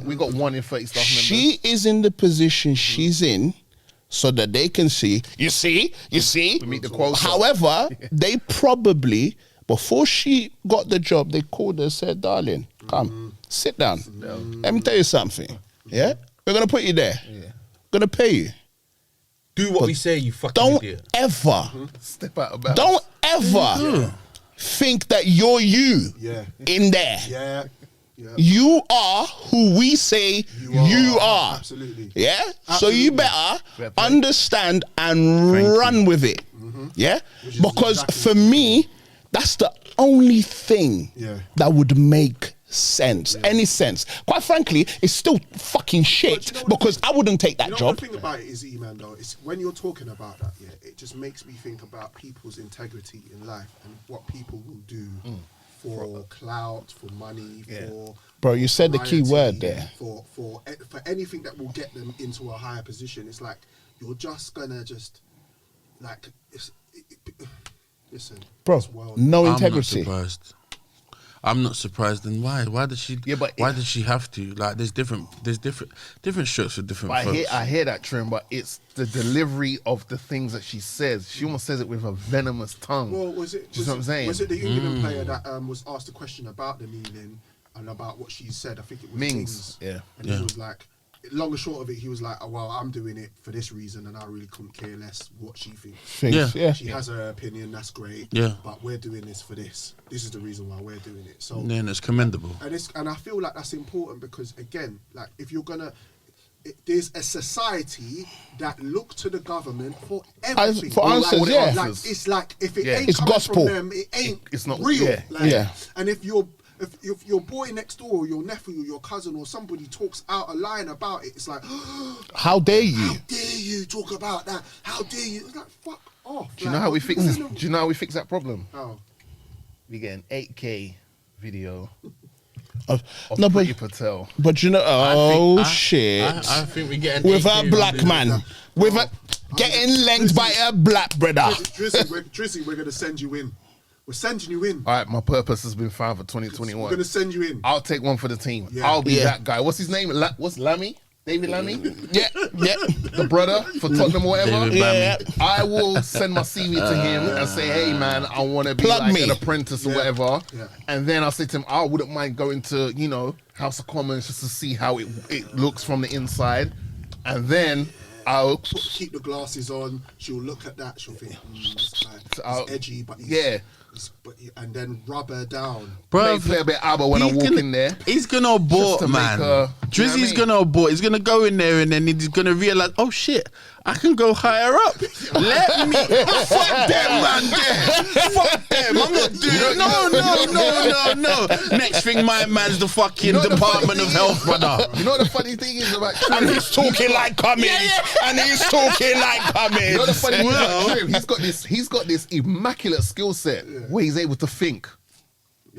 We got one in 30 staff members. She is in the position she's in, so that they can see, you see. We meet the quota. However, they probably, before she got the job, they called her and said, darling, come, sit down. Let me tell you something. Yeah? We're going to put you there. Yeah. Going to pay you. Do what we say, you fucking idiot. Don't ever, step out of bounds. Don't ever think that you're you in there. Yeah. Yeah. You are who we say you are. Absolutely. Yeah? Absolutely. So you better understand and run with it. Yeah? Because for me, that's the only thing that would make sense. Any sense. Quite frankly, it's still fucking shit because I wouldn't take that job. The thing about it is, E-Man, though, it's when you're talking about that, it just makes me think about people's integrity in life and what people will do. For clout, for money, for bro, you said the key word there. For anything that will get them into a higher position, it's like you're just gonna listen, bro. No integrity. I'm not surprised. Then why? Why did she? Yeah, but why did she have to? Like, there's different strokes for different folks. I hear that, Trim, but it's the delivery of the things that she says. She almost says it with a venomous tongue. Well, what I'm saying? Was it the England player that was asked a question about the kneeling and about what she said? I think it was Mings. Yeah, and he was like, long and short of it, he was like, oh, well, I'm doing it for this reason, and I really couldn't care less what she thinks. She has her opinion, that's great. Yeah. But we're doing this for this. This is the reason why we're doing it. So and it's commendable. And I feel like that's important because, again, like if you're gonna, there's a society that look to the government for everything. For answers, like, it's like if it ain't coming gospel from them, it ain't it's not real. And if your boy next door, or your nephew, or your cousin, or somebody talks out a line about it, it's like, how dare you? How dare you talk about that? How dare you? It's like, fuck off. Do you know how we fix this? Do you know how we fix that problem? How? We get an 8K video of Priti Patel. But you know, shit. I think we get an with a black man. With a getting linked by a black brother. Drizzy, we're going to send you in. We're sending you in. All right, my purpose has been found for 2021. We're going to send you in. I'll take one for the team. Yeah. I'll be that guy. What's his name? What's Lammy? David Lammy? Yeah. The brother for Tottenham or whatever? Yeah. I will send my CV to him and say, hey, man, I want to be an apprentice or whatever. Yeah. And then I'll say to him, I wouldn't mind going to, House of Commons just to see how it looks from the inside. And then I'll keep the glasses on. She'll look at that. She'll think, this guy is edgy, but and then rub her down. Bro, play a bit ABBA when I walk in there. He's gonna abort, man. Drizzy's gonna abort. He's gonna go in there and then he's gonna realize, oh shit, I can go higher up. Let me fuck them, man. Fuck them. I'm not doing no. Next thing, my man's the fucking Department of Health, brother. You know what the funny thing is about Trim? And he's talking like Cummins. And he's talking like Cummins. You know the funny thing about Trim? He's got this immaculate skill set where he's able to think.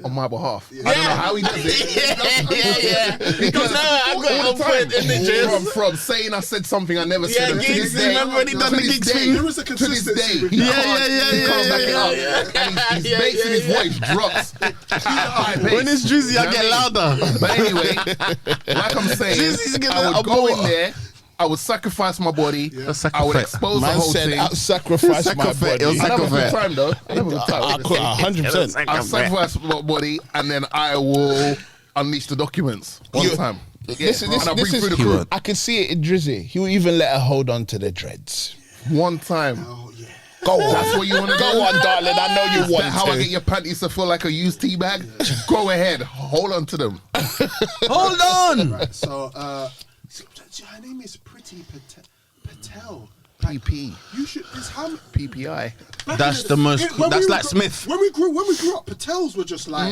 on my behalf. Yeah. I don't know how he does it. Because I got on point in the from saying I said something I never said. Yeah, to gigs. this day, Remember when he done the to this gigs day, thing? There is a to this consistency day, with he that. can't back it up. And his bass in his voice drops. High bass. When it's Drizzy, I get louder. But anyway, like I'm saying, Drizzy's gonna I would go in abort. there. I would sacrifice my body. Yeah. I would expose the Man whole said, thing. I'll sacrifice my body. It'll I have a good sacrifice. time though. I have a good time. 100%. I'll sacrifice my body and then I will unleash the documents one time. This and I'll bring is through the crew. I can see it in Drizzy. He will even let her hold on to the dreads. One time. Oh, yeah. Go on. That's what you want to Go on, darling. I know you Is want that how I to. get your panties to feel like a used tea bag? Go ahead. Hold on to them. Hold on. Right, so, her name is Pretty Patel. PP. You should. Is how PPI. That's the most. That's like Smith. When we grew up, Patels were just like.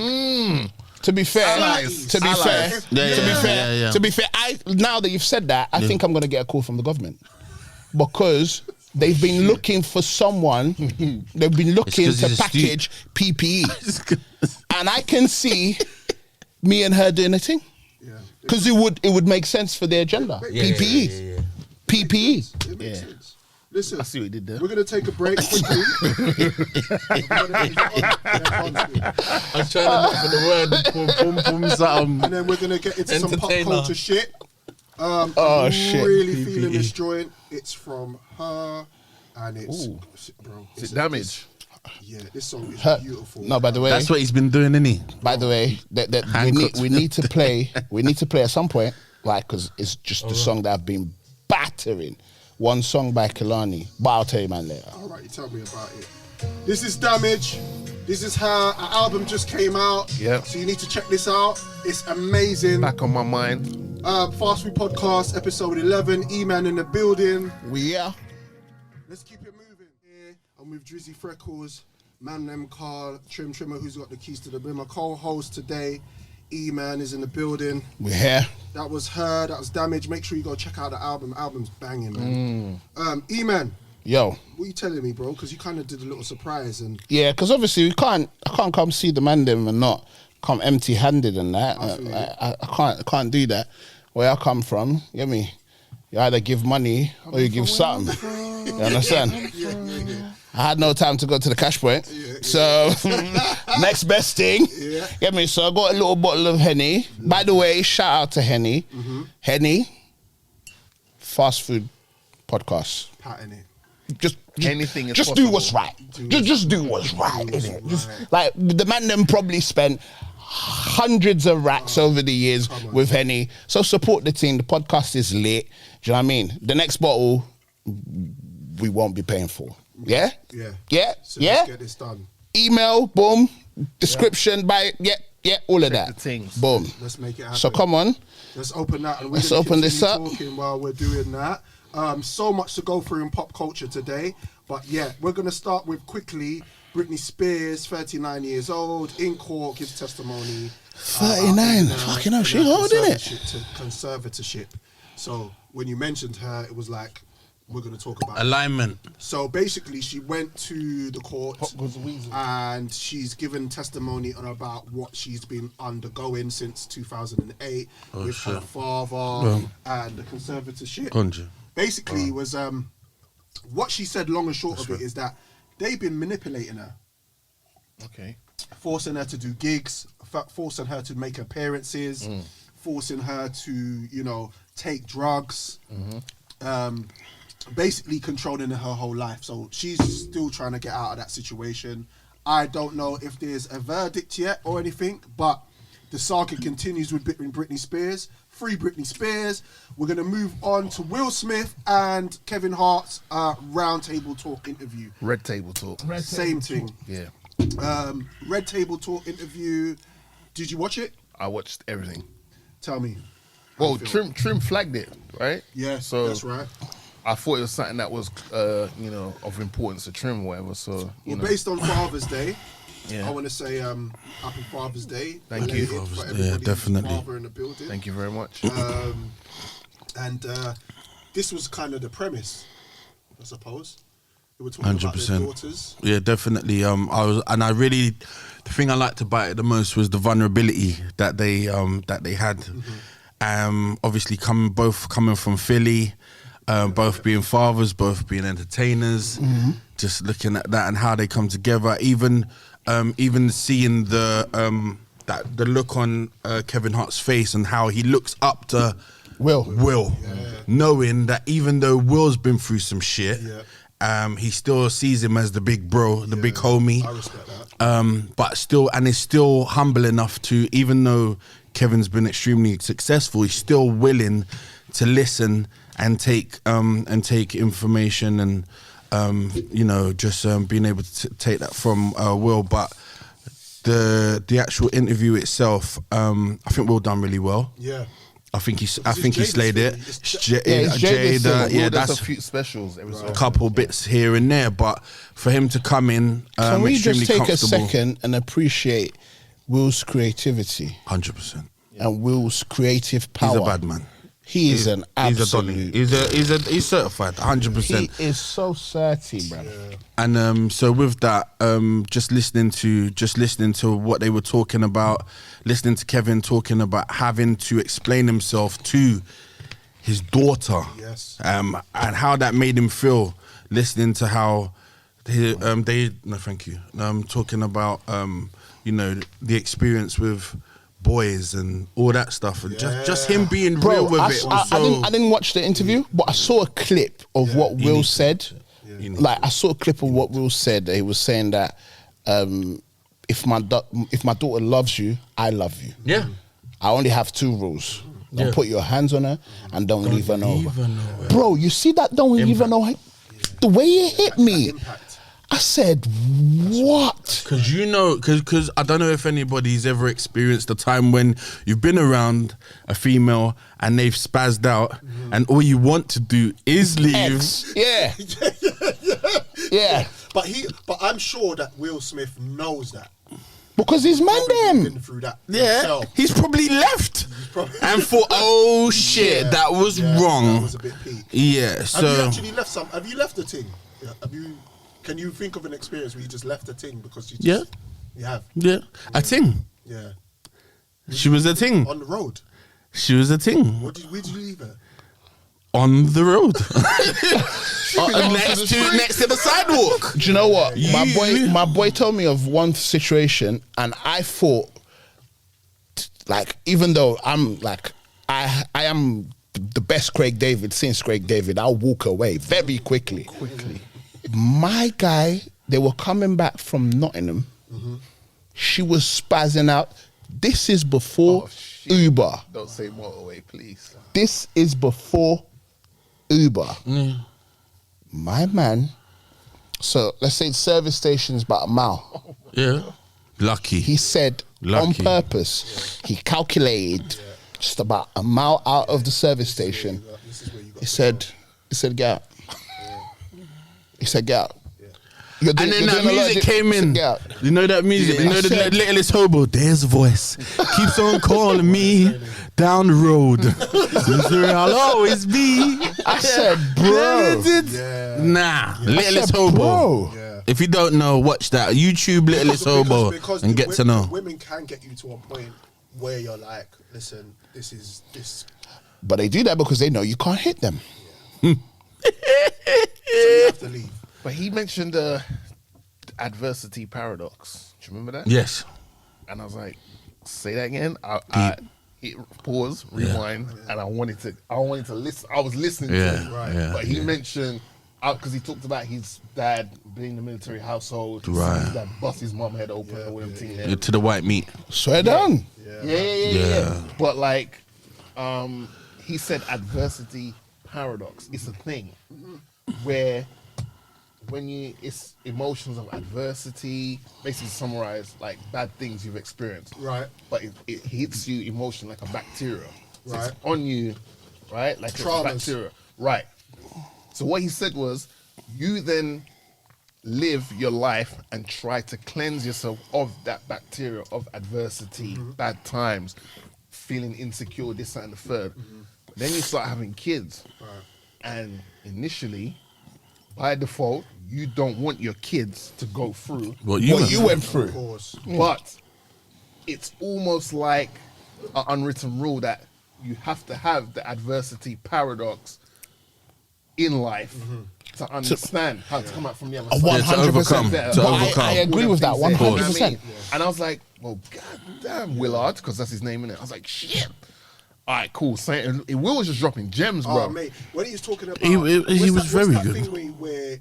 To be fair, Allies. to be Allies. fair, Yeah, to be yeah, fair, yeah. to be fair, now that you've said that, I think I'm gonna get a call from the government because they've been looking for someone. They've been looking 'cause to he's a package PPE, and I can see me and her doing a thing because it would make sense for the agenda. PPE, PPE. It makes sense. Listen, I see what you did there. we're gonna take a break quickly. I was trying to look for the word. Boom, boom, boom, something. And then we're gonna get into some pop Entertainer. culture shit. I'm shit. really PPE. feeling this joint. It's from her, and it's bro. Is it Damage? Yeah, this song is Her- beautiful. No, by the way, That's what he's been doing, innit? by the way, that Hancock. we need to play. We need to play at some point, like because it's just the song that I've been battering. One song by Kalani, but I'll tell you, man, later. All right, you tell me about it. This is Damage. This is her. Her album just came out. Yep. So you need to check this out. It's amazing. Back on my mind. Fast Food Podcast, episode 11. E-Man in the building. Let's keep it moving. Here, I'm with Drizzy Freckles, Man Them Carl, Trimmer, who's got the keys to the rim. My co-host today, E-Man, is in the building. We're here. That was her. That was Damage. Make sure you go check out the album. Album's banging, man. E-Man, Yo. what are you telling me, bro? Because you kind of did a little surprise and. Yeah, because obviously I can't come see the man them and not come empty-handed and that. I feel you. I can't do that. Where I come from, you get me? You either give money or you give something. You understand? I had no time to go to the cash point. So next best thing. Yeah. Get me? So I got a little bottle of Henny. By the way, shout out to Henny. Henny, Fast Food Podcast. Patting it. Just Anything is just do possible. what's right. Just do what's right, innit? Just like the man them probably spent hundreds of racks over the years with Henny. So support the team. The podcast is lit. Do you know what I mean? The next bottle we won't be paying for. Yeah? Yeah. Yeah? So Yeah? let's get this done. Email, boom. Description, by all of that. the things. Boom. Let's make it happen. So come on. Let's open that and we're Let's gonna open this continue up. talking while we're doing that. So much to go through in pop culture today, but yeah, we're gonna start with quickly. Britney Spears, 39 years old, in court, gives testimony. 39. Fucking hell, she old, innit? Conservatorship. So when you mentioned her, it was like we're gonna talk about. Alignment. So basically, she went to the court and she's given testimony on about what she's been undergoing since 2008 with her father and the conservatorship. Conjure. Basically, was what she said. Long and short of it is that they've been manipulating her, Okay. forcing her to do gigs, forcing her to make appearances, forcing her to take drugs. Basically controlling her whole life. So she's still trying to get out of that situation. I don't know if there's a verdict yet or anything, but the saga continues with Britney Spears. Free Britney Spears. We're going to move on to Will Smith and Kevin Hart's round table talk interview. Red Table Talk. Same thing. Yeah. Red Table Talk interview. Did you watch it? I watched everything. Tell me. Well, Trim flagged it, right? Yeah, So that's right. I thought it was something that was, of importance to Trim or whatever. So, Well, based on Father's Day, Yeah. I want to say Happy Father's Day. Thank you. Belated for Father's Day, everybody who's definitely. Father in the building. Thank you very much. And this was kind of the premise, I suppose. They were talking about their 100%. daughters. Yeah, definitely. The thing I liked about it the most was the vulnerability that they had. Obviously, both coming from Philly, both being fathers, both being entertainers. Just looking at that and how they come together. Even seeing the look on Kevin Hart's face and how he looks up to Will, knowing that even though Will's been through some shit. He still sees him as the big bro, the big homie. I respect that. But still, and is still humble enough to, even though Kevin's been extremely successful, he's still willing to listen and take information and just being able to take that from Will. But the actual interview itself, I think Will done really well. Yeah. I think he slayed it. Jada, that's a few specials. a couple bits here and there, but for him to come in, Can we extremely just take a comfortable. second and appreciate Will's creativity 100%. and Will's creative power? He's a bad man. He is an He's a absolute. Donny. He's certified, 100%. He is so certy, bro. And so with that, just listening to what they were talking about, listening to Kevin talking about having to explain himself to his daughter, and how that made him feel, listening to how talking about the experience with boys and all that stuff, and just him being real with it. I didn't watch the interview, but I saw a clip of what Will said. I saw a clip of what Will said. He was saying that if my daughter loves you, I love you. Yeah. I only have 2 rules. Don't put your hands on her and don't leave her over. Bro, you see that? Don't leave her over. The way it hit me. I said, what? Because I don't know if anybody's ever experienced a time when you've been around a female and they've spazzed out and all you want to do is leave. Yeah. Yeah. But I'm sure that Will Smith knows that. Because he's man them. Been through that. Yeah. himself. He's probably left and thought, oh shit, that was wrong. That was a bit peak. Yeah. So Have you actually left some? Have you left a thing? Can you think of an experience where you just left a thing because you just... You have? Yeah. A ting. Yeah. She was a ting. On the road? She was a ting. Where did you leave her? On the road. Next to the sidewalk. Do you know what? My boy told me of one situation and I thought, even though I'm I am the best Craig David since Craig David, I'll walk away very quickly. My guy, they were coming back from Nottingham. She was spazzing out. This is before Uber. Don't say motorway, please. This is before Uber. My man. So let's say the service station's about a mile. Yeah. Lucky. He said on purpose, he calculated just about a mile out of the service station. He said, get out. He said, get out. And then that music came in. You know that music? You know the littlest hobo? There's a voice. Keeps on calling me down the road. I'll always be. I said, bro. Nah, littlest hobo. If you don't know, watch that. YouTube littlest hobo and get to know. Women can get you to a point where you're like, listen, this. But they do that because they know you can't hit them. So you have to leave. But he mentioned the adversity paradox. Do you remember that? Yes. And I was like, say that again. I hit pause, rewind, and I wanted to listen. I was listening to it, but he mentioned because he talked about his dad being in the military household. His dad bust his mum head open with him To the white meat. Swear down. Yeah. But he said adversity paradox. It's a thing where it's emotions of adversity, basically summarize like bad things you've experienced. Right. But it hits you emotion like a bacteria. So Right. it's on you, right? Like a Traumas. bacteria. Right. So what he said was, you then live your life and try to cleanse yourself of that bacteria of adversity, bad times, feeling insecure, this, that, and the third. Then you start having kids. Right. And initially, by default, you don't want your kids to go through What you went through. Of course. but it's almost like an unwritten rule that you have to have the adversity paradox in life to understand how to come out from the other side. 100%. To But overcome. I agree with that, You know what I 100%. mean? And I was like, well, goddamn, Willard, because that's his name, innit? I was like, shit. All right, cool. Will was just dropping gems, bro. Oh, mate, when he was talking about, He was very good. Thing where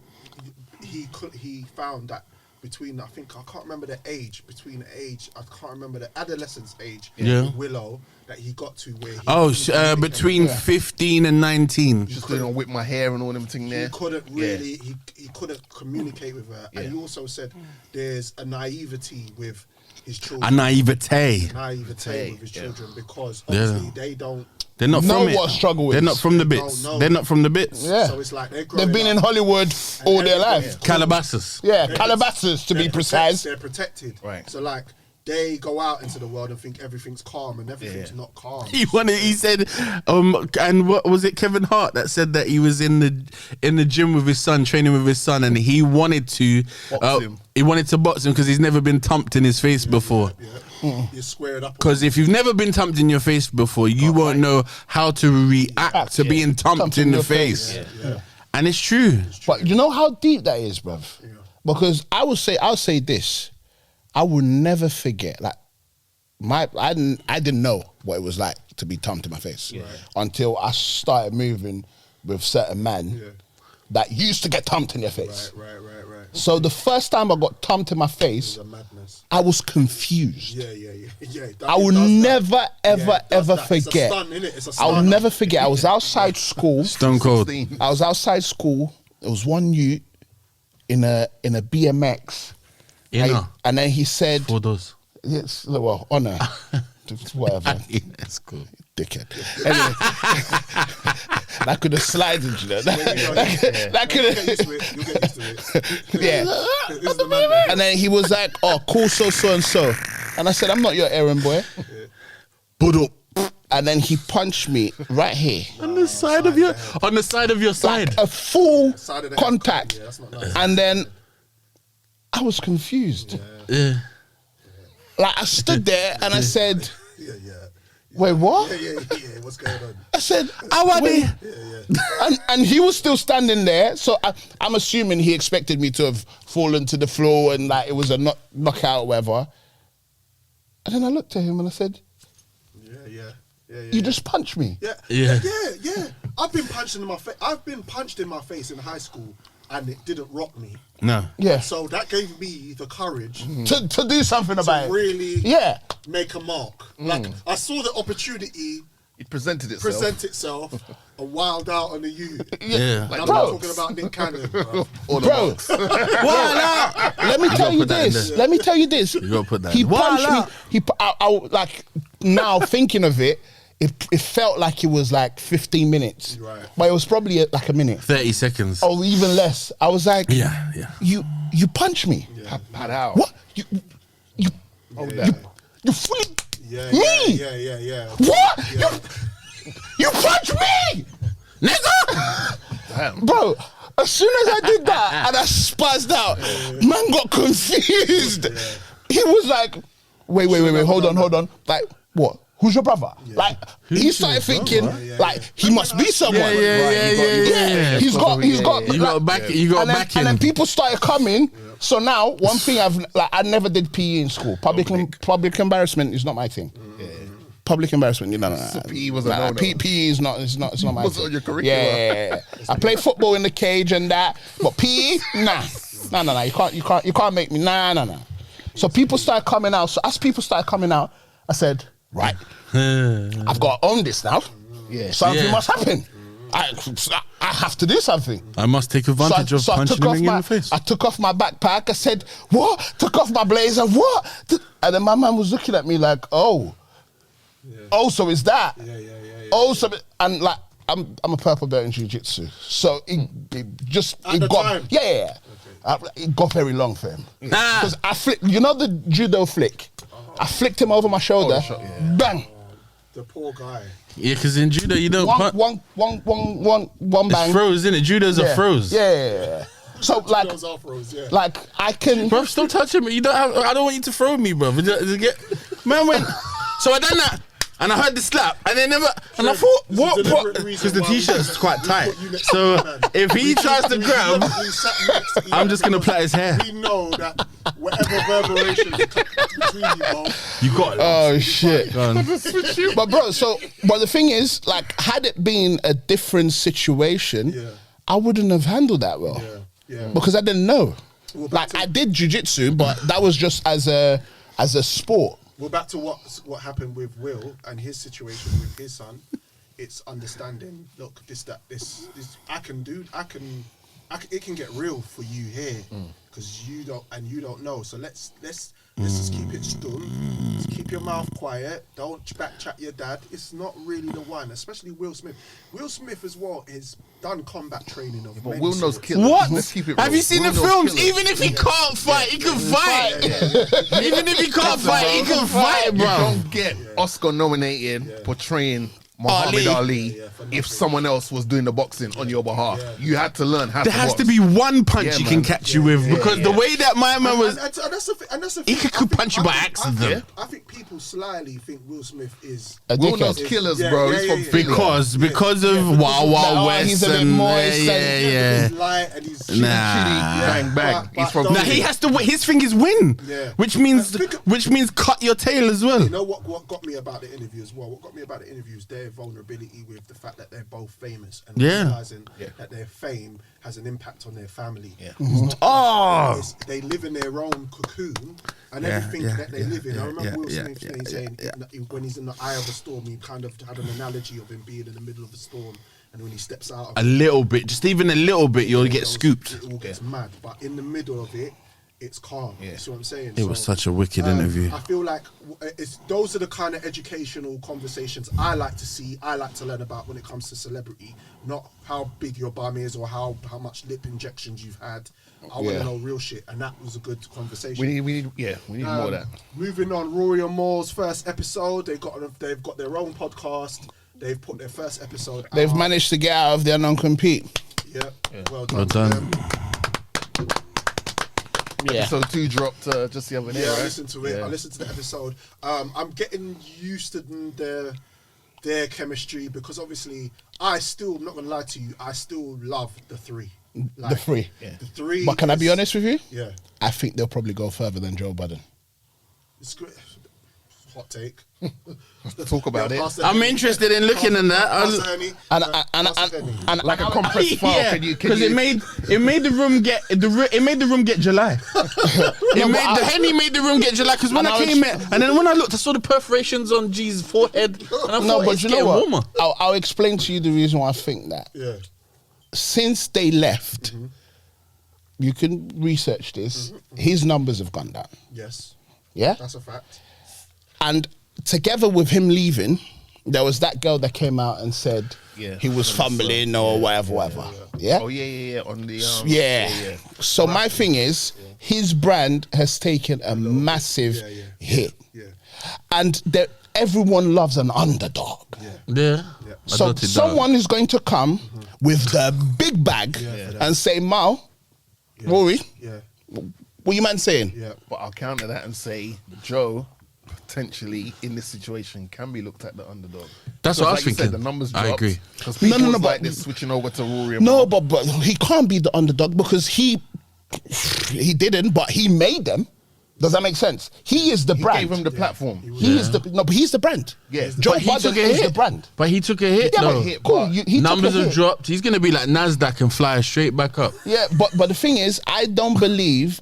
he found that between, I can't remember the age, I can't remember the adolescence age. Yeah. With Willow that he got to where. He between 15 and 19. Just doing on whip my hair and all them thing there. He couldn't really, he couldn't communicate with her, and he also said there's a naivety with his children. A naivete. With his children because obviously they don't. They're not Know from it. what struggle is. They're not from the bits. No. They're not from the bits. Yeah. So it's like they're growing They've been in up Hollywood all their life. Calabasas. Yeah, Calabasas to be precise. They're protected. Right. So like they go out into the world and think everything's calm and everything's not calm. He said, and what was it? Kevin Hart that said that he was in the gym with his son, training with his son, and he wanted to Box him. He wanted to box him because he's never been thumped in his face before. You're squared up. Because if you've never been thumped in your face before, you won't know how to react to being thumped in the face. And it's true. But you know how deep that is, bruv? Yeah. Because I'll say this. I will never forget, like, I didn't know what it was like to be thumped in my face until I started moving with certain men that used to get thumped in their face. Right. So the first time I got thumped in my face, It was a madness. I was confused. Yeah. I will never, ever forget. It's a stun, innit? It's a I will stun. never forget. I was outside school. Stone cold. I was outside school. There was one youth in a BMX. And then he said, For those. yes, well, honor, whatever, That's cool. dickhead. Anyway, that could have slided, you know. That could You'll get used to it. You'll get used to it. yeah. This is the man. And then he was like, "Oh, cool, so and so," and I said, "I'm not your errand boy." Put up. And then he punched me right here. On the side of your side. Like a full Side of the contact. Yeah, that's not nice. And then I was confused. Yeah. Like I stood there and I said, Yeah. "Wait, what?" Yeah. What's going on? I said, "Wait." And he was still standing there, so I'm assuming he expected me to have fallen to the floor and like it was a knockout or whatever. And then I looked at him and I said, Yeah. "You just punched me." Yeah. I've been punched in my face in high school, and it didn't rock me. No. Yeah. So that gave me the courage To do something about to it. really make a mark. Like I saw the opportunity It presented itself. present itself, a wild out on the youth. Yeah. And I'm Bro. not talking about Nick Cannon, bro. Bro, let me tell you put that in this. there. Let me tell you this. You gotta put that He in. punched Voila. me. I like now thinking of it. It felt like it was like 15 minutes, Right. but it was probably like a minute 30 seconds. or even less. I was like, Yeah. you punched me. Pat out. What? You fully me? Yeah. What? You punched me, nigga. Damn. Bro, as soon as I did that and I spazzed out, man got confused. He was like, wait, hold on. Like, what? Who's your brother? Like, he started thinking, like, he must be someone. Yeah. He's got. You got back. You got back in. And then people started coming. So now, one thing I never did PE in school. Public embarrassment is not my thing. Public embarrassment, no. So PE was a no-no. PE is not. It's not my Was thing. on your curriculum. Yeah. I play football in the cage and that, but PE, nah. You can't make me. Nah. So people started coming out. So as people started coming out, I said, right, I've got to own this now. Yeah. Something must happen. I have to do something. I must take advantage of punching him in the face. I took off my backpack. I said, what? Took off my blazer. What? And then my man was looking at me like, oh, so it's that. Oh, so and like I'm a purple belt in jiu-jitsu, so it got it got very long for him because I flicked. You know the judo flick? I flicked him over my shoulder. Bang. The poor guy. Yeah, because in judo you don't punch. One bang. It's throws, isn't it? Judo's a throws. Yeah. So like, Those afros, yeah. like I can. Bro, stop touching me. You don't have. I don't want you to throw me, bro. Man went. So I done that, and I heard the slap, and they never. And I thought, what? Because the t-shirt's quite tight. So if he tries to grab, I'm just gonna plait his hair. We know that whatever reverberations between you both, You got it. Oh shit! Go on. But bro, but the thing is, like, had it been a different situation, I wouldn't have handled that well. Yeah. Because I didn't know. Well, Like I did jiu-jitsu, but that was just as a sport. Well, back to what happened with Will and his situation with his son. It's understanding. Look, this. I can. It can get real for you here because you don't know. So let's just keep it stum. Just keep your mouth quiet. Don't back chat your dad. It's not really the one, especially Will Smith. Will Smith as well is done combat training of. But many Will knows sorts. killers. What? Let's keep it Have real. you seen Will the knows films? killers. Even if he can't fight, he can fight. Even if he can't fight, he can fight, You bro. don't get Oscar nominated portraying Muhammad Ali if someone else was doing the boxing on your behalf. You had to learn how There to has box. to be one punch Yeah, he can man. catch you with because the way that my man was, And that's the he thing. could punch you by accident. I think people slyly think Will Smith is. Will dickhead. knows killers, Yeah, bro. yeah, He's yeah, from yeah. Finland. Because of Wild Wild Oh, West he's a bit and moist yeah. He's light and he's Nah. Bang bang. But He's from don't- Now he has to. His thing is win, Yeah. which means cut your tail as well. You know what got me about the interview as well? What got me about the interview is their vulnerability with the fact that they're both famous and realizing that their fame has an impact on their family. Yeah. Oh, They live in their own cocoon and everything that they live in. I remember Will Smith saying when he's in the eye of a storm, he kind of had an analogy of him being in the middle of a storm, and when he steps out of a little bit, just even a little bit, you'll get scooped. It all gets mad, but in the middle of it, it's calm. You see what I'm saying? It was such a wicked interview. I feel like those are the kind of educational conversations I like to see, I like to learn about when it comes to celebrity, not how big your bum is or how much lip injections you've had. I want to know real shit, and that was a good conversation. We need more of that. Moving on, Rory and Moore's first episode. They've got their own podcast. They've put their first episode. They've managed to get out of their non-compete. Yeah. Well Well done. done. Yeah. Episode 2 dropped just the other day, Yeah, right? I listened to it. Yeah. I listened to the episode. I'm getting used to their chemistry because obviously I'm not gonna lie to you, I still love the three. The three. The three. But can I be honest with you? Yeah. I think they'll probably go further than Joe Budden. It's great. Hot take. Talk about it. I'm interested in looking at that. And Like a compressed file. Yeah, Can you? because it made the room get July. Henny made the room get July. Because when And I I came was- in, and then when I looked, I saw the perforations on G's forehead, and I thought, no, but it's you getting know what? warmer. I'll explain to you the reason why I think that. Yeah. Since they left, you can research this. His numbers have gone down. Yes. Yeah. That's a fact. And together with him leaving, there was that girl that came out and said he was fumbling or whatever. Yeah. Oh yeah. On the Yeah. So my thing is, his brand has taken a massive hit, and everyone loves an underdog. Yeah. So someone is going to come with the big bag and say, "Mal, Rory, what you man saying?" Yeah. But I'll counter that and say Joe potentially in this situation can be looked at the underdog. That's Because what I was like you said, thinking. the numbers I dropped. agree. Because people No, was but- like they're switching over to Rory. And No, Mal. but he can't be the underdog because he didn't, but he made them. Does that make sense? He is the he brand. gave him the platform. He is but he's the brand. Yeah. Joe But he Budden took a is hit. the brand. But he took a hit Yeah, but though. cool. He Numbers took a have hit. dropped. He's gonna be like Nasdaq and fly straight back up. Yeah, but the thing is, I don't believe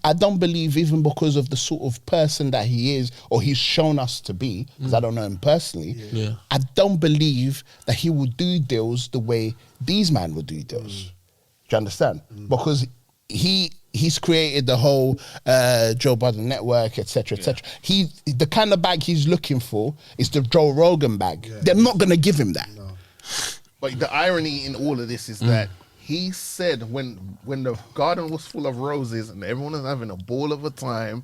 even because of the sort of person that he is or he's shown us to be, because I don't know him personally. Yeah. I don't believe that he would do deals the way these men would do deals. Do you understand? Because he's created the whole Joe Budden network, etc., etc. The kind of bag he's looking for is the Joe Rogan bag. They're not gonna give him that. But the irony in all of this is that he said when the garden was full of roses and everyone was having a ball of a time,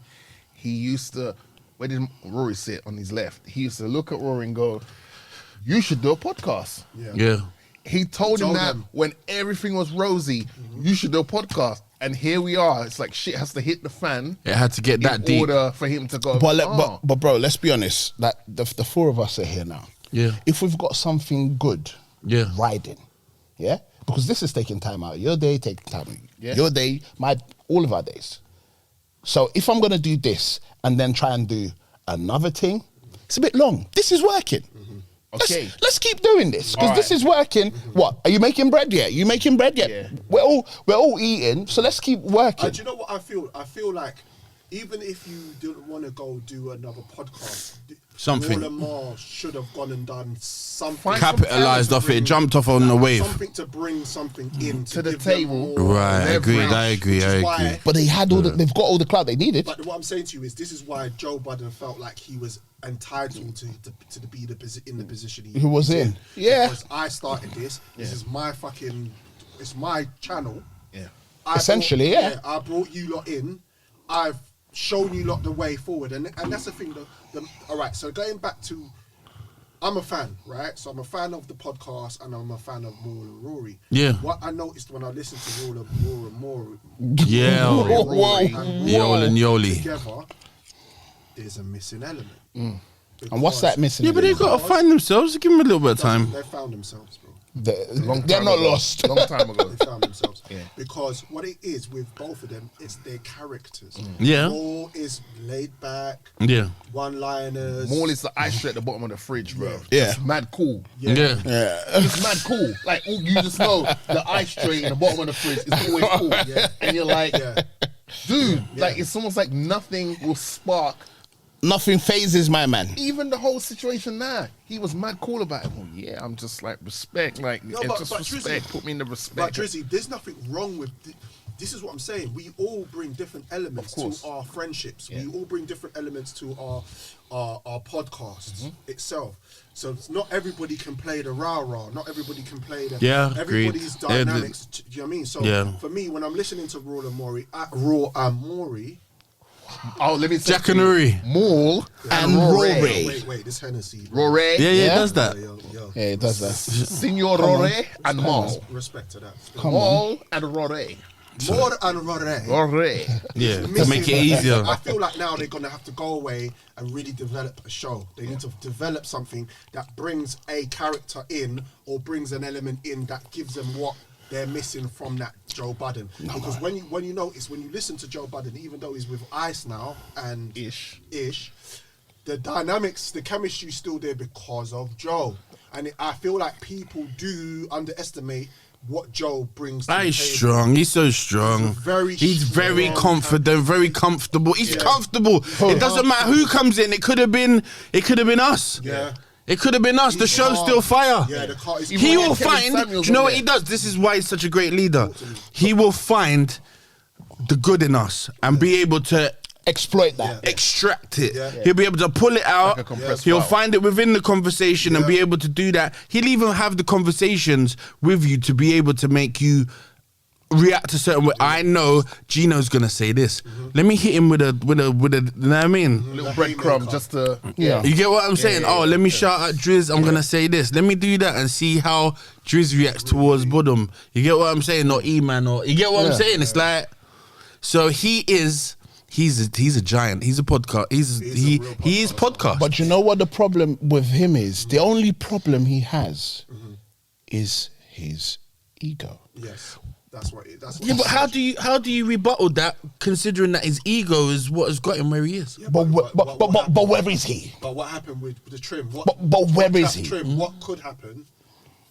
he used to, where did Rory sit on his left? He used to look at Rory and go, you should do a podcast. Yeah. He told him Told that them. when everything was rosy, you should do a podcast. And here we are. It's like shit has to hit the fan. It had to get that in deep. order for him to go. But bro, let's be honest. That the four of us are here now. Yeah. If we've got something good, riding, yeah, because this is taking time out of your day, taking time out of your day, all of our days. So if I'm gonna do this and then try and do another thing, it's a bit long. This is working. Okay. Let's keep doing this because this is working. What are you making bread yet? You making bread yet? Yeah. We're all eating, so let's keep working. Do you know what I feel? I feel like even if you didn't want to go do another podcast, Something. Roland Mars should have gone and done something. Capitalised off it, jumped off on the wave. Something to bring something in to the give them table. more Right, I agree. leverage, I agree. which is I why- agree. But they had they've got all the clout they needed. But what I'm saying to you is, this is why Joe Budden felt like he was entitled to be in the position He was in. Yeah. Because I started this. This is my it's my channel. Yeah. Essentially, yeah. I brought you lot in. I've shown you lot the way forward, and that's the thing. All right. So going back to, I'm a fan, right? So I'm a fan of the podcast, and I'm a fan of Moore and Rory. Yeah. What I noticed when I listened to Moore and Rory, Yeah. Rory Yol and Yoli. together, there's a missing element. And what's that missing? Yeah, but they've got to find themselves. Give them a little bit of time. They found themselves, bro. They're not lost. Long time ago. They found themselves. Yeah. Because what it is with both of them, it's their characters. Yeah. Maul is laid back, Yeah. one-liners. Maul is the ice tray at the bottom of the fridge, bro. Yeah. It's mad cool. Yeah. It's mad cool. Like, you just know the ice tray in the bottom of the fridge is always cool. And you're like, dude, like, it's almost like nothing will spark. Nothing phases my man. Even the whole situation now, he was mad cool about it. Oh, yeah, I'm just like, respect. Like, No, it's but just Drizzy, respect. Put me in the respect. But Drizzy, there's nothing wrong with this is what I'm saying. We all bring different elements to our friendships. We all bring different elements to our podcasts itself. So it's not everybody can play the rah-rah. Not everybody can play the... Everybody's agreed. dynamics. Do you know what I mean? So for me, when I'm listening to Raw and Maury... Oh, let me say Jack and Rory. Maul And Rory. Wait, this Hennessy. Rory. Yeah, it does that. Yo. Yeah, it does that. Signor Rory and Maul. Respect to that. Maul and Rory. More and Rory. Rory. Yeah, to make it easier. I feel like now they're going to have to go away and really develop a show. They need to develop something that brings a character in or brings an element in that gives them what they're missing from that Joe Budden. Because when you notice, when you listen to Joe Budden, even though he's with Ice now and Ish, the dynamics, the chemistry's still there because of Joe. And I feel like people do underestimate what Joe brings to the He's table. strong. He's so strong. He's very confident, very comfortable. He's comfortable. It doesn't matter who comes in. It could have been us. Yeah. It could have been us. The show's still fire. Yeah, the car is... He will find... Do you know what he does? This is why he's such a great leader. He will find the good in us and be able to exploit that, extract it. He'll be able to pull it out. Like He'll find it within the conversation and be able to do that. He'll even have the conversations with you to be able to make you react a certain way. I know Gino's gonna say this. Let me hit him with a you know what I mean? Little breadcrumb just to... Yeah. You get what I'm saying? Let me shout out Driz. I'm gonna say this. Let me do that and see how Driz reacts towards Budum. You get what I'm saying? Or E-Man, or you get what I'm saying? It's like, so he's a giant. He's a podcast. He is podcast. But you know what the problem with him is? The only problem he has is his ego. Yes. That's what but how do you rebuttal that, considering that his ego is what has got him where he is? Yeah, But where is he? But what happened with the trim? But where is he? Trim, what could happen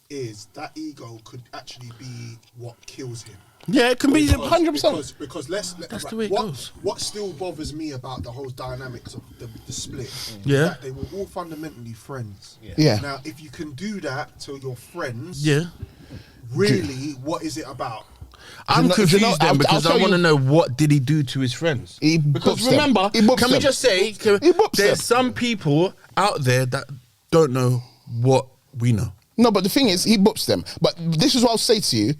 is that ego could actually be what kills him. Yeah, it can be 100%. Because That's the way it goes. What still bothers me about the whole dynamics of the split is Yeah. that they were all fundamentally friends. Yeah. Now, if you can do that to your friends, Yeah. really, what is it about? I'm confused then because I want to know what did he do to his friends. Because remember, can we just say there's some people out there that don't know what we know. No, but the thing is, he books them. But this is what I'll say to you: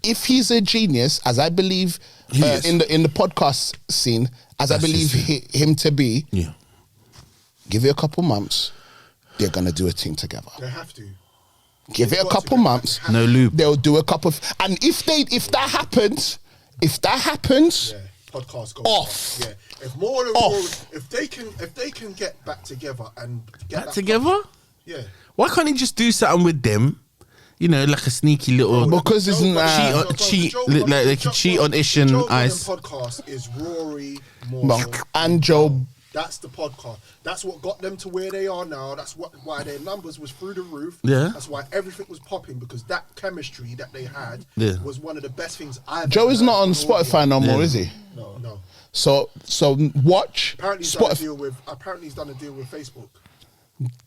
if he's a genius, as I believe in the podcast scene, as I believe him to be, give it a couple months, they're gonna do a thing together. They have to. Give it a couple months. No loop. They'll do a couple. And if that happens, Yeah, podcast goes off. Yeah, if more and more, if they can get back together and get Back together? Yeah. Why can't he just do something with them? You know, like a sneaky little. Because it's cheat, like they can cheat on Ish and Ice. The podcast is Rory Moore and Joe. That's the podcast. That's what got them to where they are now. That's why their numbers was through the roof. Yeah. That's why everything was popping, because that chemistry that they had was one of the best things I've Joe ever is heard not on from Spotify no more, is he? No. So watch. Apparently he's done a deal with Facebook.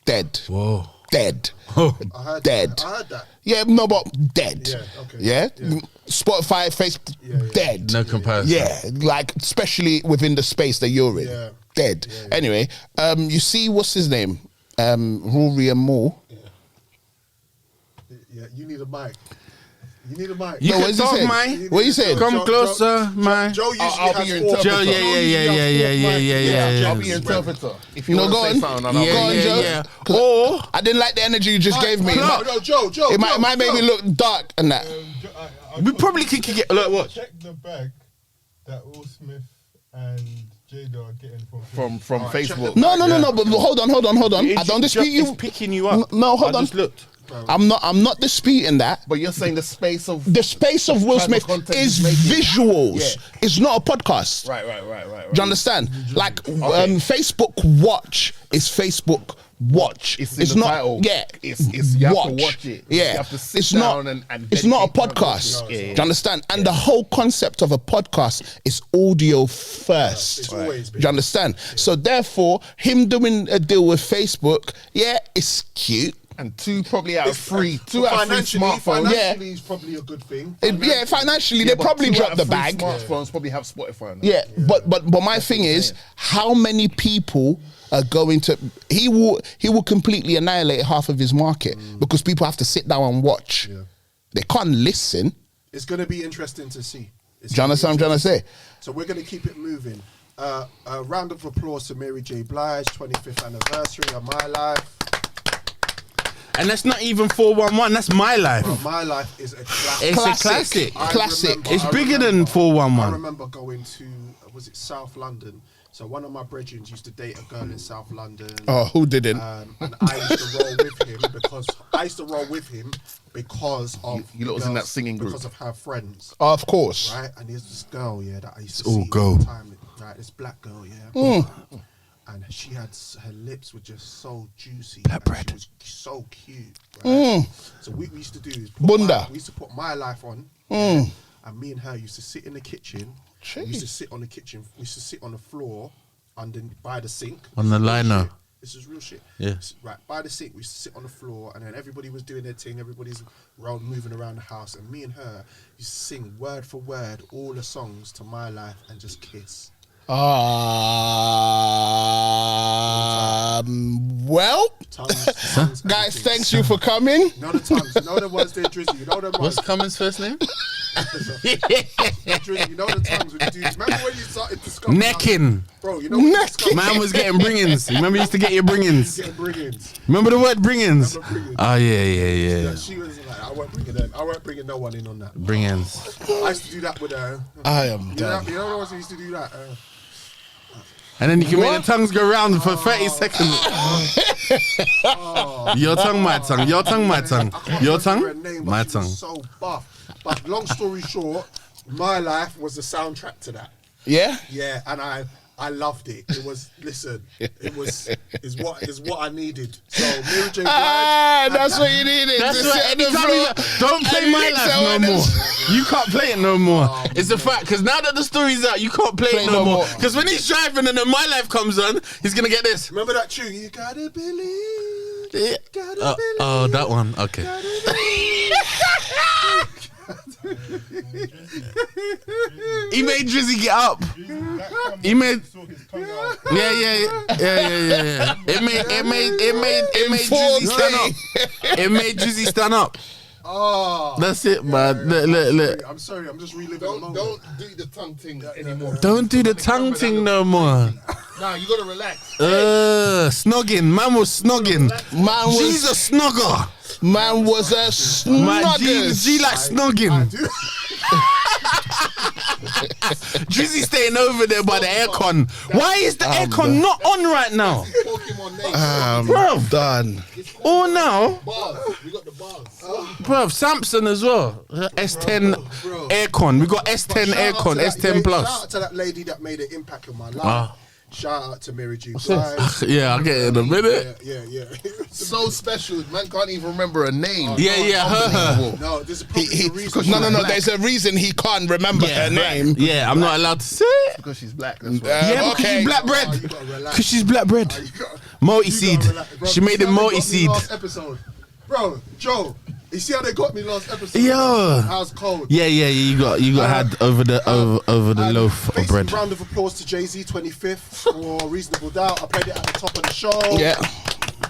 Dead. Whoa. Dead. I heard that. Yeah, no, but dead. Yeah, okay. Yeah? Yeah. Spotify, Facebook, dead. No comparison. Yeah, like especially within the space that you're in. Yeah. Dead. Anyway, you see, what's his name? Rory and Moore. Yeah, you need a mic. You need a mic. You No, can what is he talk, saying? man. What you saying? Come closer, man. Joe usually I'll be has your four. interpreter. Joe, yeah. I'll be your interpreter. If you No, want go to on. say something, and I'll Go on, Joe. Yeah. 'Cause Or I didn't like the energy you just gave me. No, Joe. It might make me look dark and that. we probably could get. Look, what? Check the bag that Will Smith and Jada are getting from Facebook. No. But hold on. I don't dispute you. It's picking you up. No, hold I on. just looked. I'm not disputing that. But you're saying the space of The space of Will type of Smith content is he's making. visuals. Yeah. It's not a podcast. right. Do you understand? Like Facebook Watch is Facebook Watch. It's in the not. title. Yeah, It's you have watch. to watch it. Yeah, You have to sit it's down not. and it's not a dedicate time to podcast. watch it. Do you understand? And the whole concept of a podcast is audio first. It's always Do you understand? So therefore, him doing a deal with Facebook, it's cute. And two probably out of three. Two out of three smartphones. Financially, is probably a good thing. Financially, they but probably two out dropped of the three bag. Smartphones probably have Spotify now. Yeah, but my thing is, how many people are going to? He will completely annihilate half of his market because people have to sit down and watch. Yeah. They can't listen. It's going to be interesting to see. Do you understand what I'm trying to say? So we're going to keep it moving. A round of applause to Mary J. Blige, 25th anniversary of My Life. And that's not even 411. That's My Life. Bro, My Life is a classic. It's a classic. I It's bigger remember- than 411. I remember going to, was it South London? So one of my brethren used to date a girl in South London. Oh, who didn't? And I used to roll with him because of You lot was in that singing group. because of her friends, Of course. right? And there's this girl, that I used to It's all see go. all the time, right? This black girl, and she had her lips were just so juicy. Black and bread. She was so cute. Right? So what we used to do is we used to put My Life on, and me and her used to sit in the kitchen. We used to sit on the kitchen. We used to sit on the floor by the sink. On the liner. This is real shit. Yeah. Right, by the sink, we used to sit on the floor, and then everybody was doing their thing. Everybody's moving around the house, and me and her used to sing word for word all the songs to My Life and just kiss. Well, Tongues, guys, everything. thanks you for coming. You know the tongues. You know the ones there, Drizzy. You know them ones. What's Cummins' first name? Drizzy, you know the tongues when you do. Remember when you started discovering? Necking. Bro, you know when you discovered- Man was getting bring-ins. Remember you used to get your bring-ins? Getting bring-ins. Remember the word bring-ins? Remember bring-ins. Oh, yeah. Yeah, she was like, I weren't bringing no one in on that. Bring-ins. I used to do that with her. I am You done. know the ones who used to do that? And then you can make the tongues go round for 30 seconds. Your tongue, my tongue. Your tongue, my tongue. Your tongue, my tongue. So buff. But long story short, My Life was the soundtrack to that. Yeah? Yeah, and I loved it. It was is what I needed. So Mary J. Blige. That's what you needed. That's to what. sit on the Anytime floor. don't play And My mix Life it no on the- more. You can't play it no more. It's a fact, because now that the story's out, you can't play it no more. Because when he's driving and then My Life comes on, he's gonna get this. Remember that tune? You gotta believe. Gotta believe. Oh, that one. Okay. He made Drizzy get up. He made. Yeah. It made Drizzy stand up. It made Drizzy stand up. Oh, That's it, man. Look. I'm sorry. I'm just reliving the moment. Don't do the tongue thing anymore. Don't do the tongue thing no more. Nah, you gotta relax. Snogging. Man was snogging. G's a snogger. Man was a snugger. G like snogging. Drizzy staying over there by the aircon. Why is the aircon not on right now? Bro, done. Oh, now. We got the bars. Bruv, Samsung as well. S10 aircon. We got S10 aircon, S10 plus. Shout out to that lady that made an impact on my life. Shout out to Mary G. Blige. Yeah, I'll get it in a minute. Yeah. So special, man can't even remember a name. Her. No, there's probably a reason. No. There's a reason he can't remember her name. Yeah, I'm not allowed to say it. Because she's black. That's why. Yeah, because she's black bread. Because she's black bread. Multi-seed. She made it multi-seed. Last episode. Bro, Joe, you see how they got me last episode? Yeah. I was cold. Yeah, you got had over the loaf of bread. Round of applause to Jay-Z 25th for Reasonable Doubt. I played it at the top of the show. Yeah.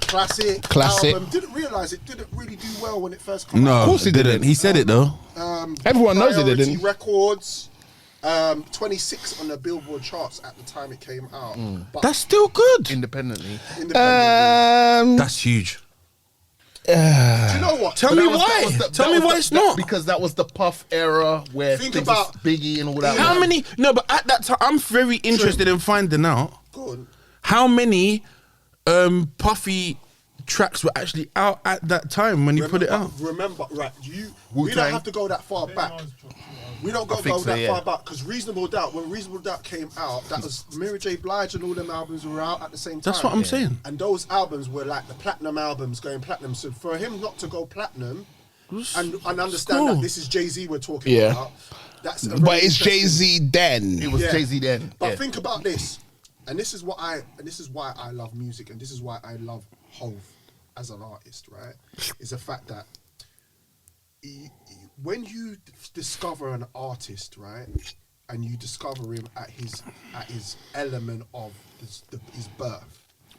Classic. Album. Didn't realise it didn't really do well when it first came out. No, of course it didn't. He said it though. Everyone knows it didn't. Records. 26 on the Billboard charts at the time it came out. But That's still good. Independently. That's huge. do you know what? Tell me why. Tell me why it's not. Because that was the Puff era where Think things about- was Biggie and all that. How many? No, but at that time, I'm very interested in finding out Go on. how many Puffy tracks were actually out at that time when he put it out. Remember, right? We Wu-Tang. don't have to go that far back. We don't go think so, that yeah. far back because Reasonable Doubt. When Reasonable Doubt came out, that was Mary J. Blige and all them albums were out at the same time. That's what I'm saying. And those albums were like the platinum albums going platinum. So for him not to go platinum and understand cool. that this is Jay-Z we're talking about. That's a very But it's interesting- Jay-Z then. It was Jay-Z then. But think about this, and this is why I love music, and this is why I love Hov as an artist. Right, is the fact that when you discover an artist, right, and you discover him at his element of his birth,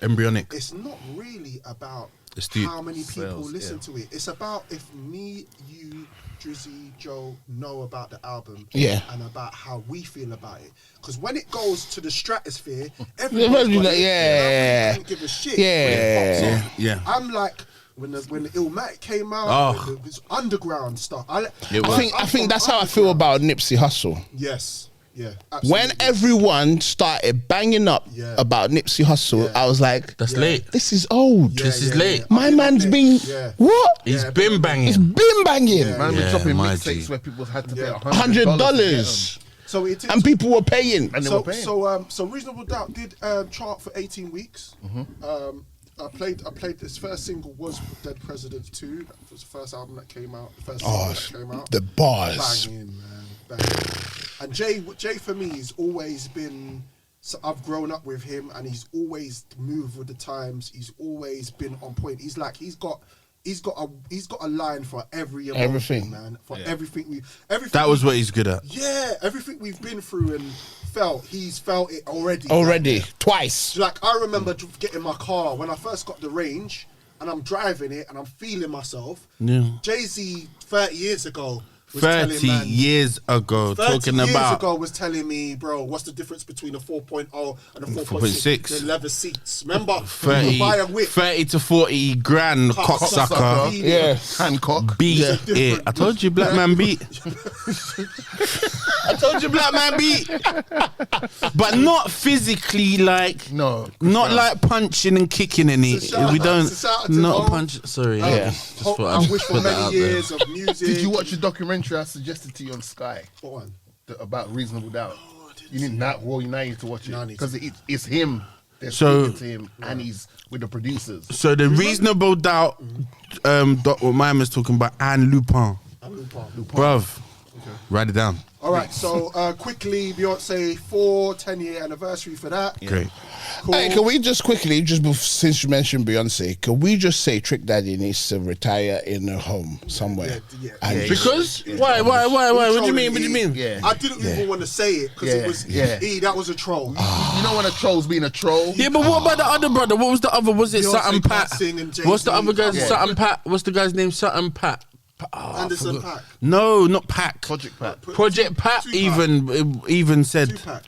Embryonic. it's not really about Astute. how many people Sales, listen to it. It's about if me, you, Drizzy, Joe know about the album and about how we feel about it. Because when it goes to the stratosphere, everyone's got it, yeah. I don't give a shit. Yeah. when it pops off. Yeah. I'm like, when Illmatic came out, it's underground stuff. I think that's how I feel about Nipsey Hussle. Yes. Yeah. Absolutely. When everyone started banging up about Nipsey Hussle, I was like, That's late. this is old. This is late. My man's been what? He's been banging. He's been banging. Man, we're dropping my mixtapes G. where people had to pay $100. So it is, And people were paying. And they were paying. So Reasonable Doubt did chart for 18 weeks. I played this first single was Dead Presidents 2. That was the first album that came out. The first single that came out. The bars. Banging, man. Banging. And Jay for me has always been. So I've grown up with him, and he's always moved with the times. He's always been on point. He's got a line for every emotion, Everything. man. For everything That was what he's good at. Yeah, everything we've been through and felt, he's felt it already. Already. Twice. Like I remember getting my car when I first got the Range, and I'm driving it and I'm feeling myself. Yeah. Jay-Z 30 years ago was 30 telling man, years ago, 30 talking years about ago was telling me, bro, what's the difference between a 4.0 and a 4.6? 4.6. The leather seats. Remember? 30, You buy a whip. 30 to 40 grand cocksucker. Yeah. Hancock. Beat it. I told you, black man beat. I told you, black man beat. But not physically, like No. not like punching and kicking in it. shout We out- don't. it's a shout out to Not Hope. punch. Sorry. Just Hope thought I I'd wish for put that many out there. years of music. Did you watch the documentary I suggested to you on Sky What one? about Reasonable Doubt? You need now you need to watch No, I it need because it's him. They're So- speaking to him, and he's with the producers. So the Reasonable Doubt, what mine was talking about, and Lupin, bruv, write it down. All right, so quickly, Beyonce 10-year anniversary for that. Great. Cool. Hey, can we just quickly, since you mentioned Beyonce, can we just say Trick Daddy needs to retire in a home somewhere? And Because why? What do you mean? What do you mean? Yeah. I didn't even want to say it because it was that was a troll. You know when a troll's being a troll? Yeah, but what about the other brother? What was the other? Was it Beyonce Sutton can't Pat? sing and Jay-Z What's the other guy? can't. Sutton Pat. What's the guy's name? Sutton Pat. Anderson Paak. No, not Pack. Project Pat. Project Pat even said. Tupac.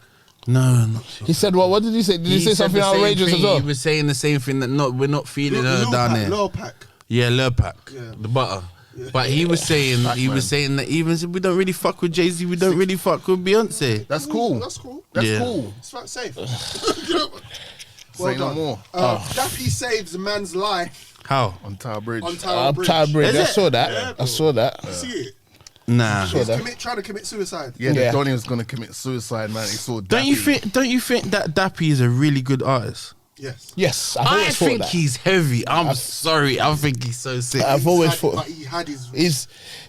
No, not He said, "What? What did he say? Did he say said something the same outrageous thing. as well?" He was saying the same thing that we're not feeling her Lil down Pac, there. Lil Pac. Yeah, Lil Pac, Yeah. the butter. But he was saying that even if we don't really fuck with Jay-Z, we don't really fuck with Beyonce. That's cool. That's cool. That's Yeah. cool. It's not safe. Say no more. Daffy saves a man's life How? On Tower Bridge. on Tower Bridge. Tower Bridge. I Is saw it? that. Yeah, I saw that. You see it? Nah. Saw that. Trying to commit suicide. Yeah, Yeah. Donnie was gonna commit suicide, man. He saw. Don't you think that Dappy is a really good artist? Yes. Yes, I've I always thought think that. he's heavy. I'm sorry. I think he's so sick. I've always thought But he had his.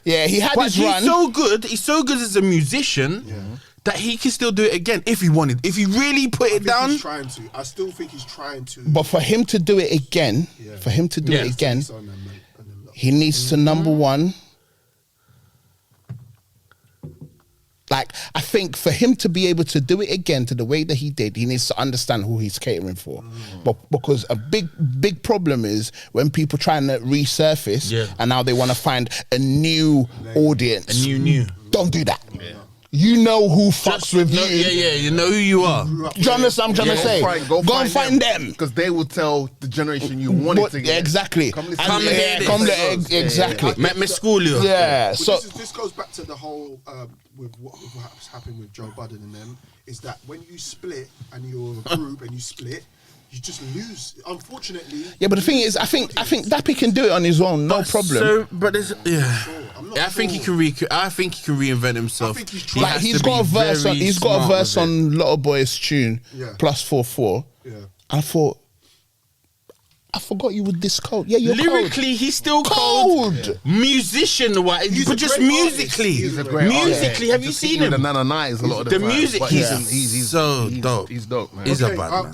he had But his he's run. so good. He's so good as a musician that he can still do it again if he wanted. If he really put I it think down. he's trying to. I still think he's trying to. But for him to do it again, Yeah. he needs to number one. Like, I think for him to be able to do it again to the way that he did, he needs to understand who he's catering for. But because a big problem is when people trying to resurface and now they want to find a new audience. A new. Don't do that. You know who fucks with you. Yeah. You know who you are. Do you understand what I'm trying to say? Go and find them. Because they will tell the generation you wanted to get. Exactly. Come exactly. Let me school you. Yeah. So this goes back to the whole with what's happened with Joe Budden and them, is that when you split and you're a group and you split, you just lose. Unfortunately. yeah, but the thing is, I think Dappy can do it on his own, no problem. So, but there's I think sure. he can. I think he can reinvent himself. I think he's He trying. has He's to got a be verse. very He's got a smart verse with it. on Little Boy's tune. Yeah. Plus 4/4. Yeah. I thought, I forgot you were this cold. Yeah, you're Lyrically, he's still cold. cold. Musician-wise, He's but a just great musically. artist. He's a great musically, artist. have you Just seen with him? The Nana Nice a lot of The time, music, but he's so dope. He's dope, man. He's a bad man.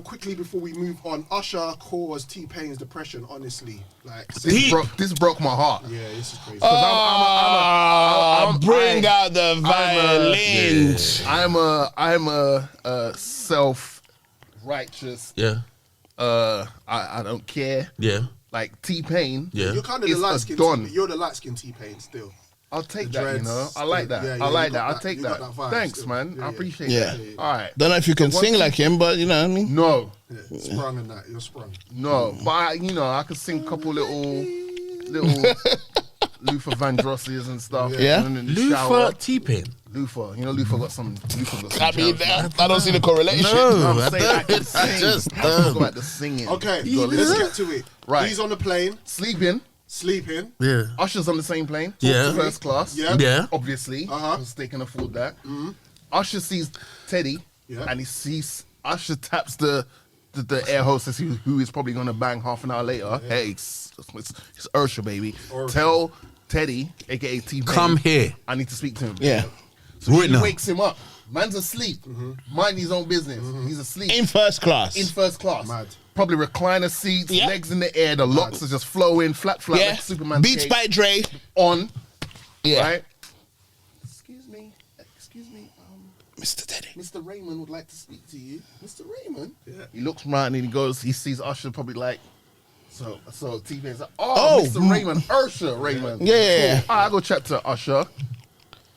Quickly before we move on, Usher caused T-Pain's depression. Honestly, like This broke my heart. yeah, this is crazy. Bring out the violins. I'm a self-righteous. Yeah, I don't care. yeah, Like T-Pain. yeah. You're kind of It's the a light skin. don. You're the light skin T-Pain still. I'll take The that, you dreads. know. I like that. Yeah, I like you that. got I'll that- take you got that. that vibe Thanks, still. man. Yeah, I yeah. appreciate Yeah. that. All right. Don't know if you can sing like him, but you know what I mean. No, Yeah, sprung and that. You're sprung. no. But I could sing a couple little Luther Vandrosses and stuff. Yeah. And in the shower. Luther T-Pain. Luther. You know, Luther got some. I mean, I don't see the correlation. I'm I saying I can sing. just I just got the singing. Okay, You gotta let's listen. get to it. Right. He's on the plane, Sleeping. sleeping. Yeah, Usher's on the same plane. Yeah. First class. Yeah. yeah. Obviously. Uh-huh. Because they can afford that. Usher sees Teddy. Yeah. And he sees Usher taps the air hostess who is probably gonna bang half an hour later. Hey, it's Ursha, baby. Ursha. Tell Teddy, aka T-Pain, Come here. I need to speak to him. Yeah. So Right she now. wakes him up. Man's asleep. Mind his own business. He's asleep. In first class. In first class. Mad. Probably recliner seats, Yeah. legs in the air, the locks are just flowing, flat, Yeah. like Superman. Beats by Dre. On. Yeah. Right? Excuse me, Mr. Teddy. Mr. Raymond would like to speak to you. Mr. Raymond? Yeah. He looks around and he sees Usher probably like, so T-Pain's like, oh, Mr. Raymond, Ursha Raymond. Yeah. Cool. I go chat to Usher.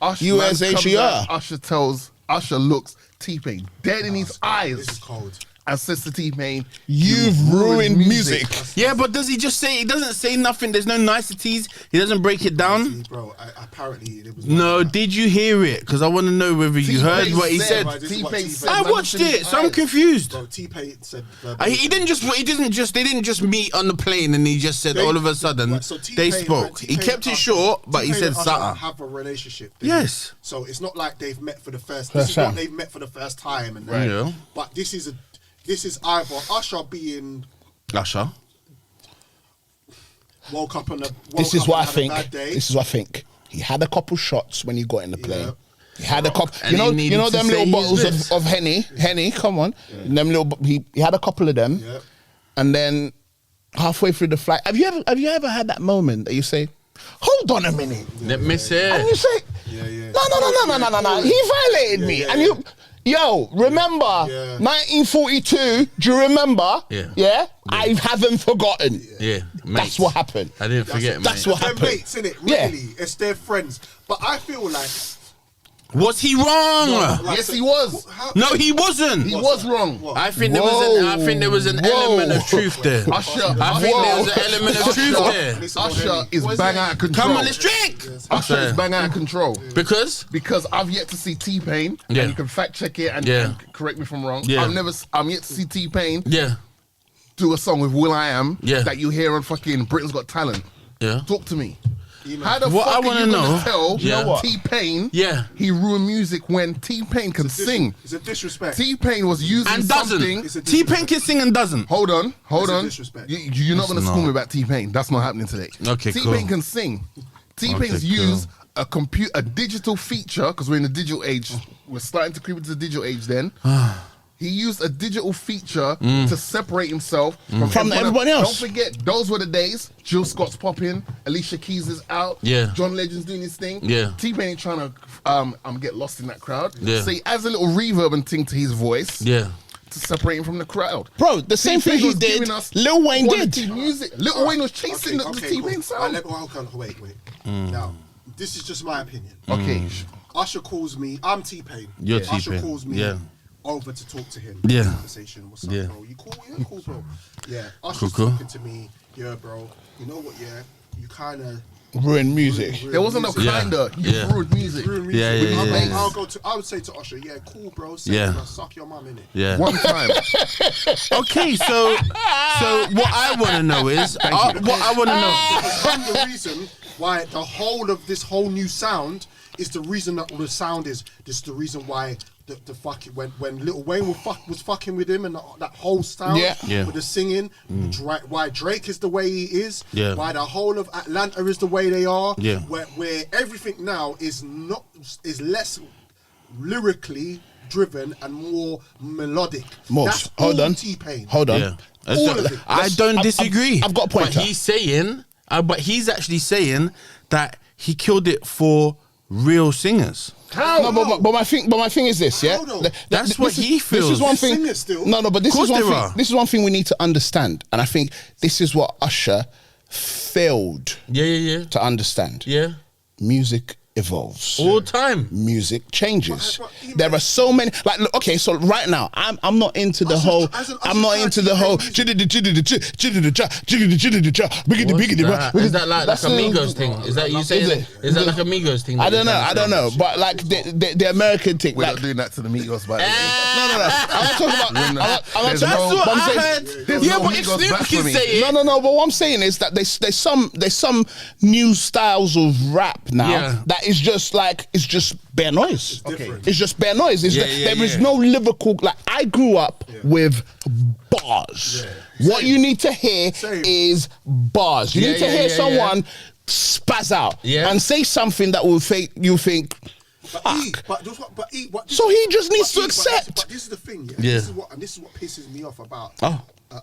Usher USHER. Usher looks T-Pain dead in his eyes. This is cold. And says to T-Pain, You've ruined music. Yeah, but does he just say? He doesn't say nothing. There's no niceties. He doesn't break it down. Bro, apparently it was. No, did you hear it? Because I want to know whether you heard what he said. Right, this is what T-Pain T-Pain said. I watched it, so I'm confused. Bro, T-Pain said. He didn't just. They didn't just meet on the plane and he just said all of a sudden Right, so they T-Pain- spoke. T-Pain He kept and it short, but he T-Pain said and Usher something. have a relationship. Yes. So it's not like they've met for the first. First This is time. what they've met for the first time, and Right. Yeah. But this is either Usher being Usher. woke up on a. This is what I think. Bad day. This is what I think. He had a couple shots when he got in the plane. Yeah. He had a couple. And he You needed know to them say little his bottles bits. of Henny. Come on, them little. He had a couple of them, Yeah. and then halfway through the flight, have you ever had that moment that you say, "Hold on a minute," Let me say. and you say, Yeah. "No, he violated me," yeah, and you. Yo, remember Yeah. 1942? Do you remember? Yeah. Yeah? I haven't forgotten. Yeah. That's what happened. I didn't forget, That's mate. what happened. They're mates, innit? Really, it's their friends. But I feel like Was he wrong? Yes, he was. No, he wasn't. He was wrong. I think there was an element of truth there. Usher, I think there was an element of truth there. Usher is bang out of control. Come on, let's drink. Usher is bang out of control. Because I've yet to see T-Pain, and you can fact check it and correct me if I'm wrong. Yeah. I'm yet to see T-Pain do a song with Will.i.am that you hear on fucking Britain's Got Talent. Yeah. Talk to me. How the What fuck I are wanna you know- gonna tell Yeah. What? T-Pain he ruined music when T-Pain can sing? It's a disrespect. T-Pain was using and something. doesn't. T-Pain can sing and doesn't. Hold on. disrespect. You're not gonna school me about T-Pain. That's not happening today. Okay, T-Pain cool. can sing. T-Pain's Okay, used a digital feature because we're in the digital age. We're starting to creep into the digital age. Then he used a digital feature to separate himself from everybody else. Don't forget, those were the days. Jill Scott's popping. Alicia Keys is out. Yeah. John Legend's doing his thing. Yeah. T-Pain ain't trying to get lost in that crowd. Yeah. So he adds a little reverb and thing to his voice. Yeah. To separate him from the crowd. Bro, the same thing he was did, giving us Lil Wayne quality did. music. Lil Wayne was chasing the T-Pain sound. Wait. Now, this is just my opinion. Okay. Usher calls me. I'm T-Pain. You're Usher T-Pain. calls me over to talk to him. Yeah. Conversation. What's up, Yeah. bro? You cool? Yeah, cool, bro. Yeah. Usher's Cool. talking to me. Yeah, bro. You know what? Yeah. You kind of Ruined music. There wasn't no kinda. You ruined music. Yeah. I would say to Usher, yeah, cool, bro. Say, Yeah. bro, suck your mum in it. Yeah. One time. Okay, so what I want to know is what I want to know. Because I'm the reason why the whole of this whole new sound is the reason that the sound is. This is the reason why the fucking when Lil Wayne was fucking with him and that whole sound with the singing. Why Drake is the way he is. Yeah. Why the whole of Atlanta is the way they are. Yeah. Where everything now is less lyrically driven and more melodic. That's Hold all on. T-Pain. Hold on. Yeah. All of it. I don't disagree. I've got a pointer. But he's saying, but he's actually saying that he killed it for real singers. How? No, but my thing is this, yeah. That's what he feels. This is one thing. Singers still. No, but this Of is course one there thing. are. This is one thing we need to understand, and I think this is what Usher failed Yeah. to understand. Yeah. Music evolves. All time. Music changes. There are so many. Like, look, okay, so right now, I'm not into the whole. I'm not into the whole. Is that like a Migos thing? Is that you saying? Is that like a Migos thing? I don't know. But like the American thing. We're Like, not doing that to the Migos, by the way. no. I'm not talking about. There's That's no- what I'm I saying- heard. there's Yeah, no but if Migos Snoop can blasphemy. say it. No. But what I'm saying is that there's some new styles of rap now that is just like it's just bare noise. It's just bare noise. There is no lyrical. Like I grew up with bars. What you need to hear is bars. You need to hear someone spaz out and say something that will think you think. So he just needs to accept. But this is the thing, Yeah. This is what pisses me off about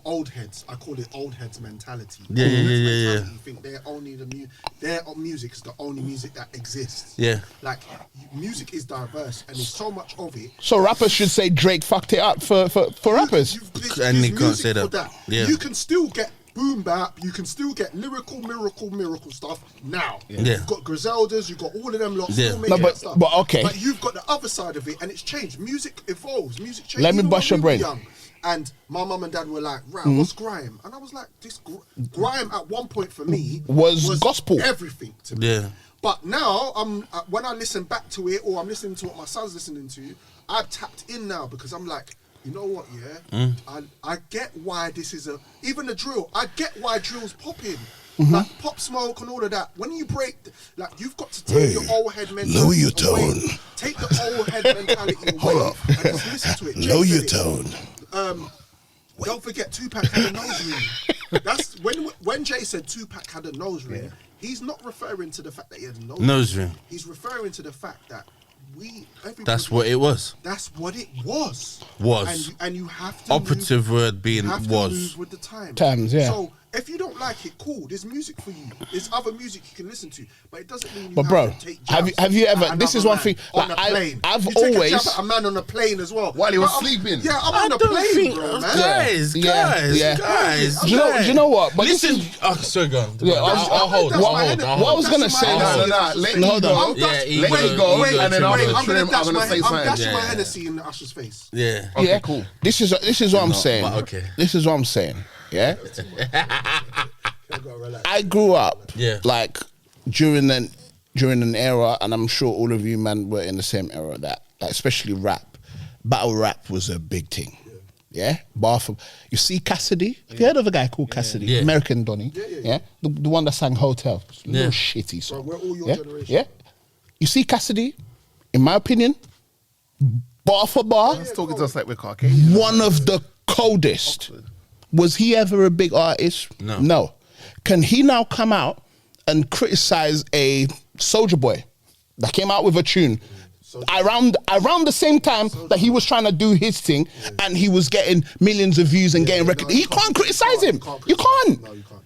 old heads. I call it old heads mentality. Yeah. You think their music is the only music that exists. Yeah. Like music is diverse, and there's so much of it. So rappers should say Drake fucked it up for rappers. And they can't music say for that. that. Yeah. You can still get boom bap. You can still get lyrical, miracle stuff now. Yeah. You've got Griseldas. You've got all of them lots. Yeah. Still making No, but- that stuff. but okay. But you've got the other side of it, and it's changed. Music evolves. Music changes. Let me Even bust when your we were brain. young, and my mum and dad were like, "Right, what's grime?" And I was like, "This grime at one point for me Was gospel. everything to me." Yeah. But now, when I listen back to it, or I'm listening to what my son's listening to, I've tapped in now because I'm like, you know what, I get why this is even the drill. I get why drill's popping. Like Pop Smoke and all of that. When you break, like you've got to take your old head mentality lower your away. tone. Take the old head mentality away. Hold up. And just listen to it. Jay Lower said your it. tone. Don't forget Tupac had a nose ring. That's when Jay said Tupac had a nose ring. He's not referring to the fact that he had a nose ring. He's referring to the fact that that's what it was. That's what it was. Was. And you have to operative word being you have to was. move with the time. Times, yeah. So If you don't like it, cool. There's music for you. There's other music you can listen to, but it doesn't mean. But bro, have you ever? This is one thing. On Like a plane. I've You take always a jab at a man on a plane as well. While he was But sleeping. Yeah, I'm on a plane, bro, man. Guys. Do you know what? But listen. this is, Sorry, go on. Yeah, I'll hold. what I was gonna say. No. Let me go. Let me go. And then after the trim, I'm gonna say something. I'm dashing my Hennessy in Usher's face. Yeah. Okay, cool. This is what I'm saying. okay. This is what I'm saying. Yeah. I grew up like during an era, and I'm sure all of you man were in the same era, that like, especially rap. Battle rap was a big thing. Yeah. You see Cassidy? Have you heard of a guy called Cassidy? Yeah. American Donny. Yeah. The one that sang Hotel. Little shitty song. Bro, we're all your generation. Yeah. You see Cassidy, in my opinion, bar for bar, He's talking to us like we're Caucasian. one of the coldest. Was he ever a big artist? No. Can he now come out and criticize a Soulja Boy that came out with a tune around the same time that he was trying to do his thing, and he was getting millions of views and getting records? You can't criticize him. You can't. No, you can't.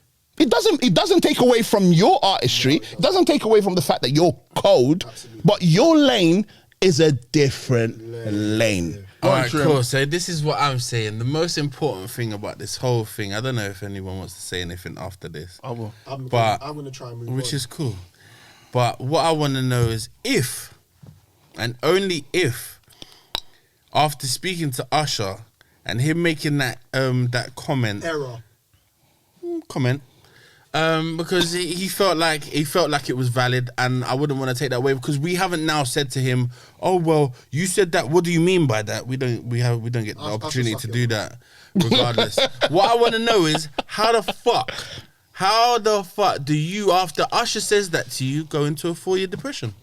It doesn't take away from your artistry. It doesn't take away from the fact that you're cold, but your lane is a different lane. All right, cool. So this is what I'm saying. The most important thing about this whole thing, I don't know if anyone wants to say anything after this. I will. I'm going to try and move on. Which is cool. But what I want to know is if, and only if, after speaking to Usher and him making that comment, because he felt like it was valid, and I wouldn't want to take that away, because we haven't now said to him, "Oh well, you said that. What do you mean by that?" We don't get the opportunity to do that. Regardless, what I want to know is how the fuck do you, after Usher says that to you, go into a 4-year depression?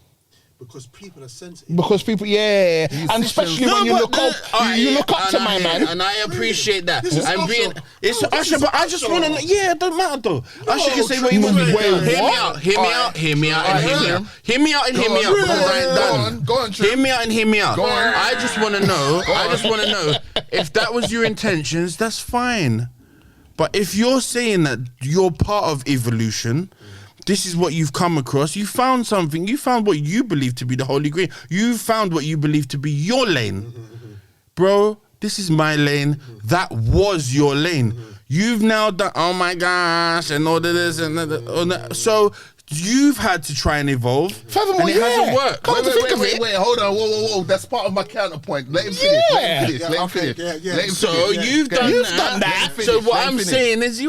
Because people are sensitive. Because people, and especially when you look up to my man, and I appreciate that. I'm being, it's Usher, but I just want to. Yeah, it doesn't matter though. Usher can say what he wants. Hear me out, and hear me out. Because I ain't done. Go on, hear me out and hear me out. Go on. I just want to know. If that was your intentions, that's fine. But if you're saying that you're part of evolution, this is what you've come across. You found something. You found what you believe to be the Holy Grail. You found what you believe to be your lane. Bro, this is my lane. That was your lane. You've now done, oh my gosh, and all of this and that. So you've had to try and evolve. Furthermore, and it hasn't worked. Wait, hold on. Whoa. That's part of my counterpoint. Let him finish. Let him finish. So you've done that. So what I'm saying is,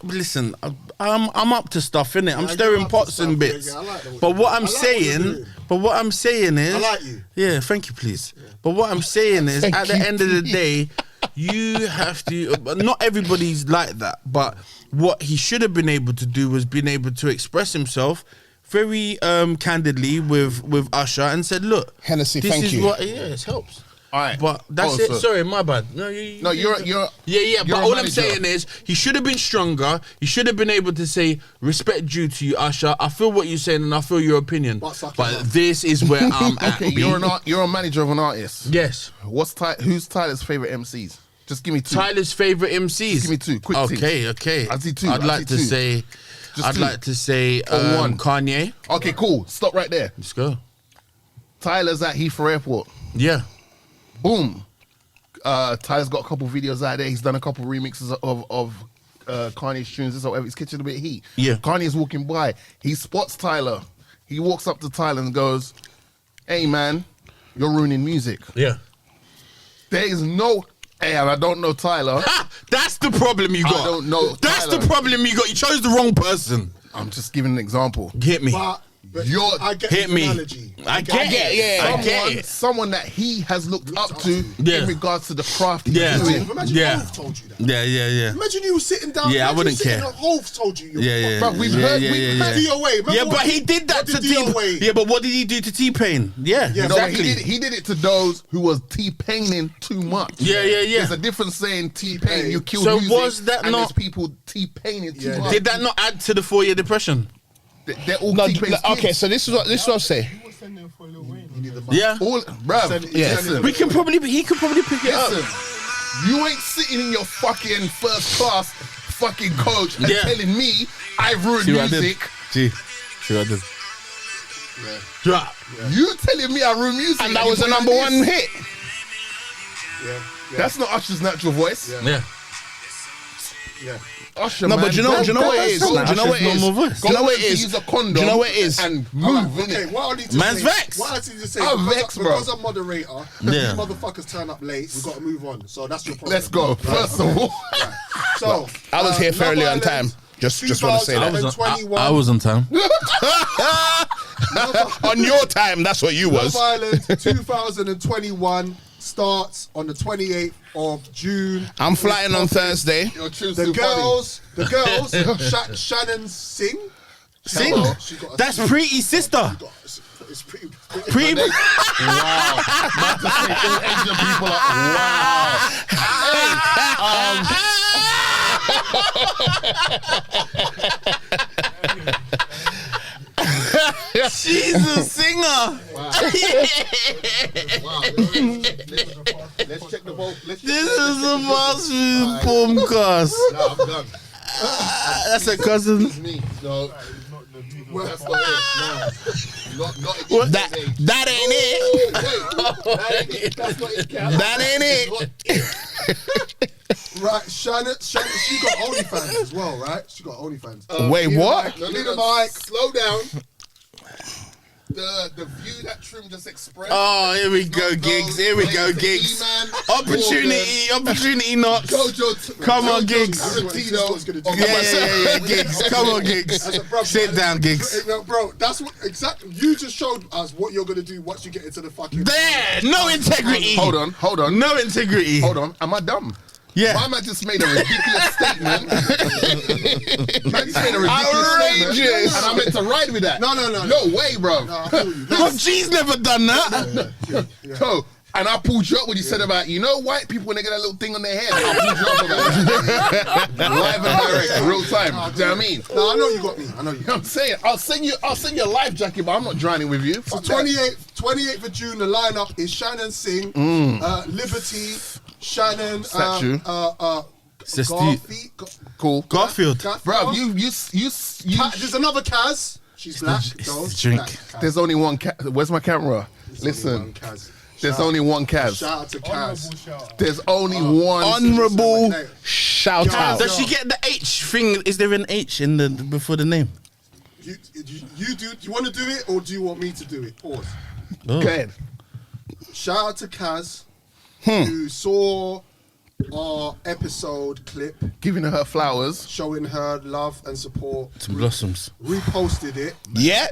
listen, I'm up to stuff, innit? I'm stirring pots and bits. But what I'm saying is, I like you. Yeah, thank you, please. But what I'm saying is, at the end of the day, you have to. Not everybody's like that, but what he should have been able to do was been able to express himself very candidly with Usher and said, "Look, Hennessy, this thank is you." It helps." All right, but that's also, it. Sorry, my bad. No, you're. But all I'm saying is, he should have been stronger. He should have been able to say, "Respect due to you, Usher. I feel what you're saying, and I feel your opinion." But this is where I'm at. You're a manager of an artist. Yes. Who's Tyler's favorite MCs? Just give me 2. Tyler's favorite MCs. Just give me 2. Quick. Okay. I'll see 2. I'd like to say one. Kanye. Okay, cool. Stop right there. Let's go. Tyler's at Heathrow Airport. Yeah. Boom. Tyler's got a couple videos out there. He's done a couple remixes of Kanye's tunes or whatever. He's catching a bit of heat. Yeah. Kanye's walking by. He spots Tyler. He walks up to Tyler and goes, "Hey man, you're ruining music." Yeah. There is no. Hey, I don't know Tyler. That's the problem you got. I don't know That's Tyler. the problem you got. You chose the wrong person. I'm just giving an example. Hit me. But I get hit the me. analogy. I get it. Someone that he has looked up to in regards to the craft he's doing. Imagine Hove told you that. Yeah. Imagine you sitting down. Yeah, I wouldn't care. Hove told you. But we've heard DOA. Yeah, but he did that to T-Pain. Yeah, but what did he do to T-Pain? Yeah, exactly. He did it to those who was T-Paining too much. Yeah. There's a difference saying T-Pain, you killed so music, was that and not there's people T-Paining too much. Did that not add to the 4-year depression? They're all okay, so this is what I'll say. Yeah, Listen, he could probably pick it up. You ain't sitting in your fucking first class fucking coach and telling me I've ruined See what I did? music. See what I did? Drop. You telling me I ruined music. And that was the number one hit. Yeah. That's not Usher's natural voice. Yeah. Usher, No, man, but do you know what it is? Do you know what it is? normal voice. Do you know what it is? Use a condom. Do you know what it is? And move, Okay, innit? what I need to Man's say, vexed. What I need to say, I'm because, vexed, bro. because I'm moderator, Yeah. you motherfuckers turn up late, we've got to move on. So that's your problem. Let's go. First of all, So, I was here fairly Love on time. Island, Just want to say that. 2021. I was on time. On your time, that's what you was. Love Island 2021 starts on the 28th of June. I'm flying on Thursday. you're true The too girls, Shannon Singh. Sing. She got a- That's Pretty Sister. It's pretty. Pretty. Wow. Not to say all Asian people are. She's a singer. Let's check the vote. This is a fast food podcast. No, I'm done. That's a cousin. It's me. No. That's not it. No. Not That ain't it. That's not it, Cal. That ain't it. Right, Shannon, she got OnlyFans as well, right? She got OnlyFans. Wait, what? Give me the mic. Slow down. The view that Trim just expressed. Oh, here we go, gigs. Here we go, gigs. Opportunity knocks. Come on, gigs. Yeah, gigs. Come on, gigs. Sit down, gigs. Bro, that's what exactly. You just showed us what you're gonna do once you get into the fucking. There, no integrity. Hold on. No integrity. Hold on. Am I dumb? Yeah. My man just made a ridiculous statement. Man just made a ridiculous statement. And I meant to ride with that. No. No way, bro. No, I feel you. But she's never done that. So, and I pulled you up when you said about, white people when they get that little thing on their head. I pulled you up about it. Live and direct, real time. Do you know what I mean? No, I know you got me. I know you. I'm saying, I'll send you a life jacket, but I'm not drowning with you. So 28th of June, the lineup is Shannon Singh, Liberty, Shannon, Statue. Cool. Garfield. Bro, you. There's another Kaz. She's black. It's the drink. Black. There's only one Where's my camera? Listen. There's only one Kaz. Shout out to Kaz. There's only one Honorable shout out. Does she get the H thing? Is there an H in the before the name? You do. Do you want to do it or do you want me to do it? Pause. Go ahead. Shout out to Kaz, who saw our episode clip Giving her flowers. showing her love and support. Some blossoms. Reposted it. Yeah.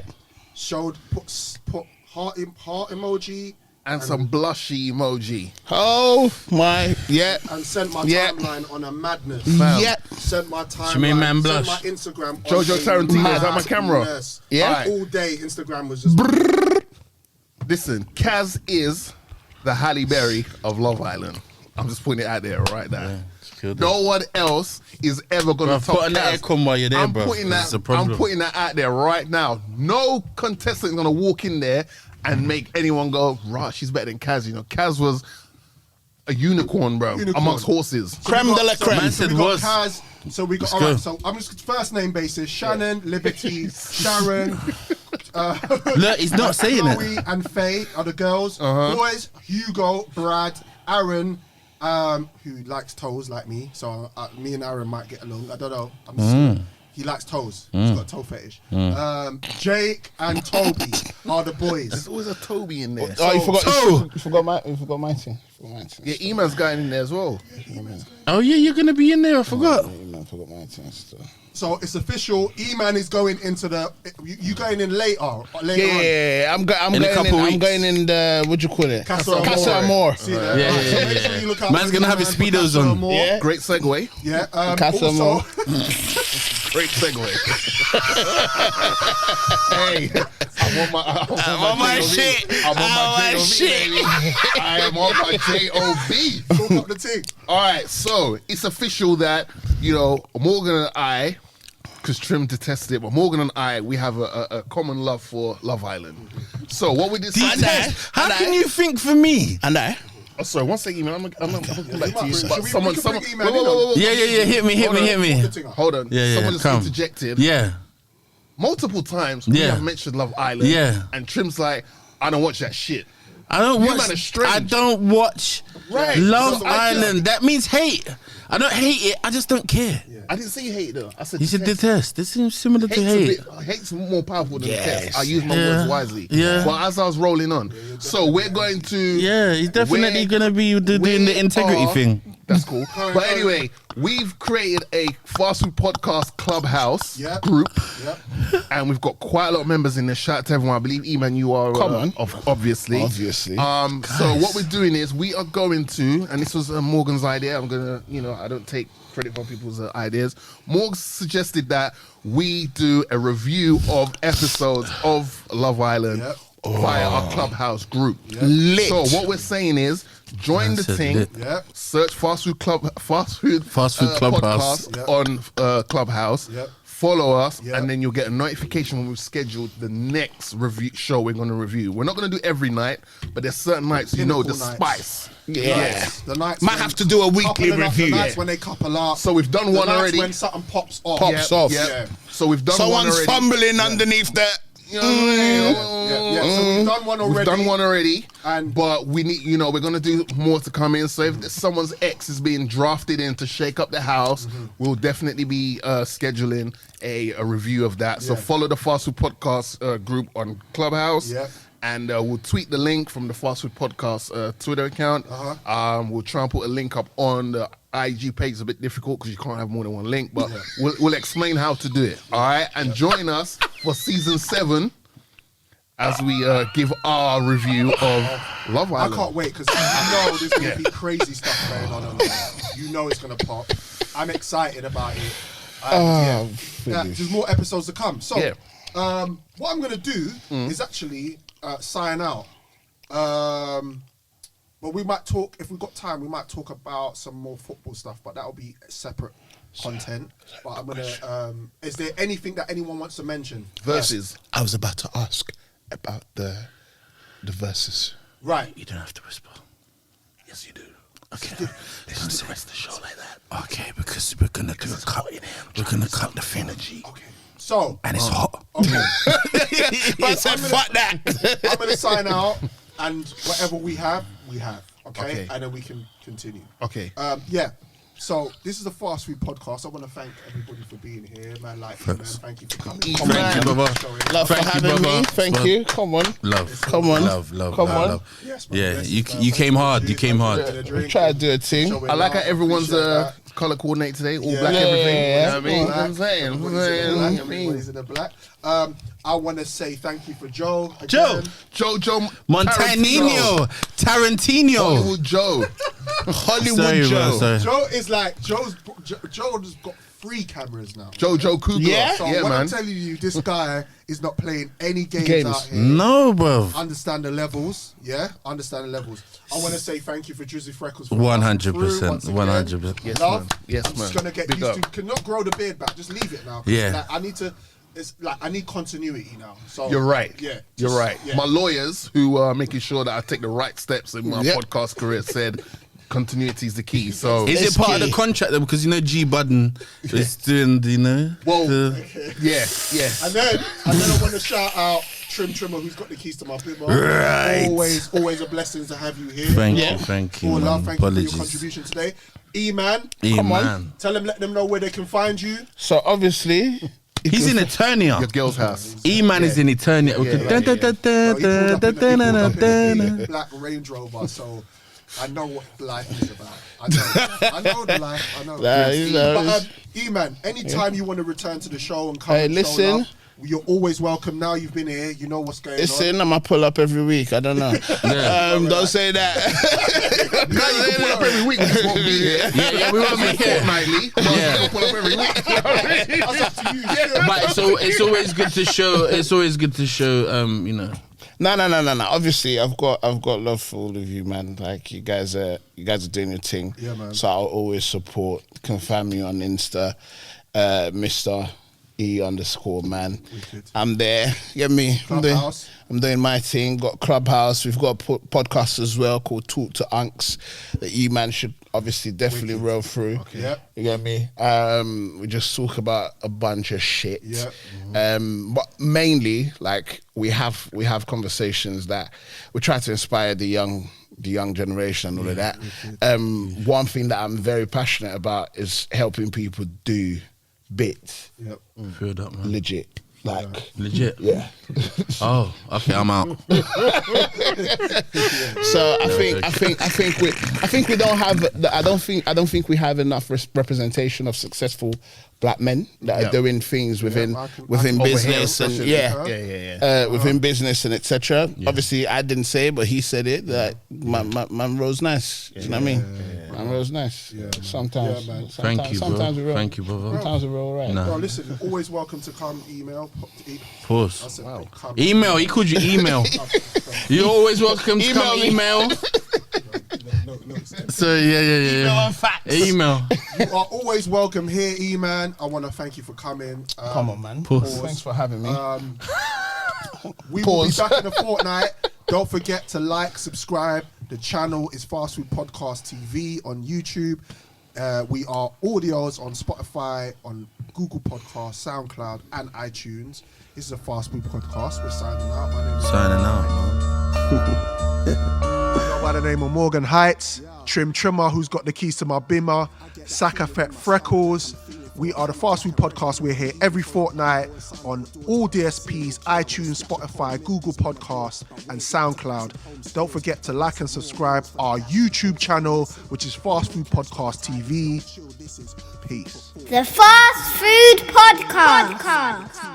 Put heart emoji. And some blushy emoji. Oh my. Yeah. And sent my Yeah. timeline on a madness. Yeah. Sent my timeline. She made man blush. Sent my Instagram. on Jojo a Tarantino, is that my camera? madness. Yeah. All day Instagram was just. Listen, Kaz is the Halle Berry of Love Island. I'm just putting it out there right now. No one else is ever gonna Bruv, top put on the Kaz. aircon while you're there, I'm bruv. putting That's that. the problem. I'm putting that out there right now. No contestant is gonna walk in there and make anyone go, "Right, she's better than Kaz." Kaz was a unicorn, bro, amongst horses. Creme de la creme. Man said we got was. Kaz, so we got Let's alright. go. So I'm just first name basis: Shannon, Liberty, Sharon. Look, he's not saying Chloe it. and Faye are the girls. Boys: Hugo, Brad, Aaron, who likes toes like me. So me and Aaron might get along. I don't know. I'm just, he likes toes. He's got a toe fetish. Jake and Toby are the boys. There's always a Toby in there. Oh, you forgot. Oh. You forgot my thing. Yeah, Eman's guy in there as well. Oh yeah, you're gonna be in there. I forgot. I forgot my thing. So it's official. E-Man is going into the. You going in later? Yeah. I'm In a going couple in. I'm weeks. going in the. What you call it? Casa Amor. See that? Yeah, Right, so yeah, make yeah. sure you look out Man's for gonna have E-Man his for speedos Casa on. Amor. Yeah. Great segue. Yeah. Casa Also, Amor. Great segue. Hey, I'm on my shit. I'm on my my shit. baby. I am on my J-O-B. talk up the team. All right, so it's official that, Morgan and I, because Trim detested it, but Morgan and I, we have a common love for Love Island. So what we decided... How can you think for me? And I. Oh, sorry, one second, man. I'm gonna come back to you. Should But we- someone, we can bring someone, email in, though. Yeah. Hit me. hold on. Yeah, Someone just come. interjected. Yeah. Multiple times we Yeah. have mentioned Love Island. Yeah. And Trim's like, I don't watch that shit. I don't You watch. man are strange. I don't watch Right. Love So I Island. That means hate. I don't hate it. I just don't care. I didn't say hate though. I said You should detest. This seems similar to hate. Hate's more powerful than Yes. detest. I use my Yeah. words wisely. Yeah. But as I was rolling on, so we're going to. Yeah, he's definitely gonna be doing the integrity thing. That's cool. But anyway, we've created a Fast Food Podcast Clubhouse Yep. group. Yep. And we've got quite a lot of members in there. Shout out to everyone. I believe, E-Man, you are Common. obviously. Obviously. So what we're doing is we are going to, and this was Morgan's idea. I'm gonna, I don't take credit for people's ideas. Morgan suggested that we do a review of episodes of Love Island via our Clubhouse group. Lit. So what we're saying is, join the That's thing. lit. Yep. Search Fast Food Clubhouse Clubhouse. podcast on Clubhouse. Yep. Follow us, Yep. and then you'll get a notification when we've scheduled the next review show we're going to review. We're not going to do every night, but there's certain nights, the Pinnacle nights. spice. Yeah. The nights Might when have to do a weekly coupling up, review. The nights when they couple up. So we've done the one nights already. when something pops off. Pops off. Yeah. So we've done one Someone's already. fumbling underneath that. You know what I mean? Yeah. So we've done one already. We've done one already, And- but we need, we're gonna do more to come in. So if someone's ex is being drafted in to shake up the house, we'll definitely be scheduling a review of that. So follow the Fast Food Podcast group on Clubhouse. Yeah. And we'll tweet the link from the Fast Food Podcast Twitter account. We'll try and put a link up on the IG page. It's a bit difficult because you can't have more than one link, but we'll explain how to do it. All right, and join us for season 7 as we give our review of Love I Island. can't wait because I know there's going to be crazy stuff going on there. You know it's going to pop. I'm excited about it. There's more episodes to come. So, what I'm going to do is actually sign out. But we might talk, if we've got time, we might talk about some more football stuff, but that'll be separate content. But I'm going to, is there anything that anyone wants to mention? Versus. I was about to ask about the verses. Right. You don't have to whisper. Yes, you do. Okay. Listen to the rest of the show like that. Okay, because we're gonna do a cut. We're gonna cut the thing. Okay. So. And it's hot. Okay. I said, fuck that. I'm going to sign out, and whatever we have, we have. Okay? Okay. And then we can continue. Okay. Yeah. So this is a Fast Food Podcast. I want to thank everybody for being here, man. Thank you for coming. Thank you, brother. Love for Thank you, having me. brother. Thank you. Come on. Love. Come on. Love. Come on. Love. Yes, man. Yeah, Yes, you came hard. You came hard. We try to do a thing. I like how everyone's color coordinated today, all black, Yeah, everything. yeah, You know what I mean? Black. I'm saying. Everybody's in the black. I want to say thank you for Joe. Joe. Joe Montanino. Tarantino. Hollywood Joe. Hollywood Sorry, Joe. bro, sorry. Joe is like Joe's got 3 cameras now. Joe Cougar. Yeah? So Yeah, when man. I'm telling you, this guy is not playing any games out here. No, bro. Understand the levels, Understand the levels. I want to say thank you for Drizzy Freckles. For 100%. 100%. Yes, Love. man. Yes, I'm man. just gonna get Big used up. to. Cannot grow the beard back. Just leave it now. Yeah. Like, I need to. It's like I need continuity now. So You're right. Yeah. You're just- right. yeah. My lawyers, who are making sure that I take the right steps in my Yep. podcast career, said continuity is the key. So Is it part of the contract though? Because G Budden is doing, Well, the yeah. And then I want to shout out Trimmer, who's got the keys to my bimmer. Right. Always a blessing to have you here. Thank Love. you, thank you, All man. love. Thank you for your Apologies. contribution today. E-Man, Come on. let them know where they can find you. So obviously, He's in Eternia. Your girl's house. E-Man is in Eternia. Bro, he pulled up in a black Range Rover, so I know what life is about. I know the life. I know. But E-Man, anytime you want to return to the show and come Hey, and show listen. love, you're always welcome. Now you've been here, you know what's going on. listen, I'm gonna pull up every week. I don't know. Don't say that. Now you can pull up every week. We just won't be here. Yeah, we won't be here. Fortnightly. But Yeah. you can pull up every week. That's up to you. But it's always good to show. It's always good to show. No. Obviously, I've got love for all of you, man. Like you guys are doing your thing. Yeah, man. So I'll always support. You can find me on Insta, Mr. @E_man. I'm there. Get me? Clubhouse. I'm doing my thing. Got Clubhouse. We've got a podcast as well called Talk to Unks that E-man should obviously definitely roll through. Okay. Yep. You get me? We just talk about a bunch of shit. Yep. But mainly, like we have conversations that we try to inspire the young generation and all of that. One thing that I'm very passionate about is helping people do bits. Yep. Feel that, man. Legit. Like Legit. yeah. Oh, okay, I'm out. So I think we don't have. I don't think we have enough representation of successful black men that are doing things within business and within business and etc. Obviously, I didn't say it, but he said it. That man rose nice. You know what I mean? Man rose nice. Yeah. Sometimes. Yeah, man. Thank you, bro. Sometimes we roll. Thank you, brother. Sometimes we roll all right. Nah. Bro, listen, always welcome to come email. Pause. I said, come. Email. He called you email. You're always welcome to come email. So yeah. Email and facts. Email. You are always welcome here, E-man. I want to thank you for coming. Come on, man. Pause. Thanks for having me. We will be back in a fortnight. Don't forget to like, subscribe. The channel is Fast Food Podcast TV on YouTube. We are audios on Spotify, on Google Podcasts, SoundCloud, and iTunes. This is a Fast Food Podcast. We're signing out. My name is by the name of Morgan Heights, Trimmer, who's got the keys to my bimmer, Sakafet Freckles. We are the Fast Food Podcast. We're here every fortnight on all DSPs, iTunes, Spotify, Google Podcasts, and SoundCloud. Don't forget to like and subscribe our YouTube channel, which is Fast Food Podcast TV. Peace. The Fast Food Podcast.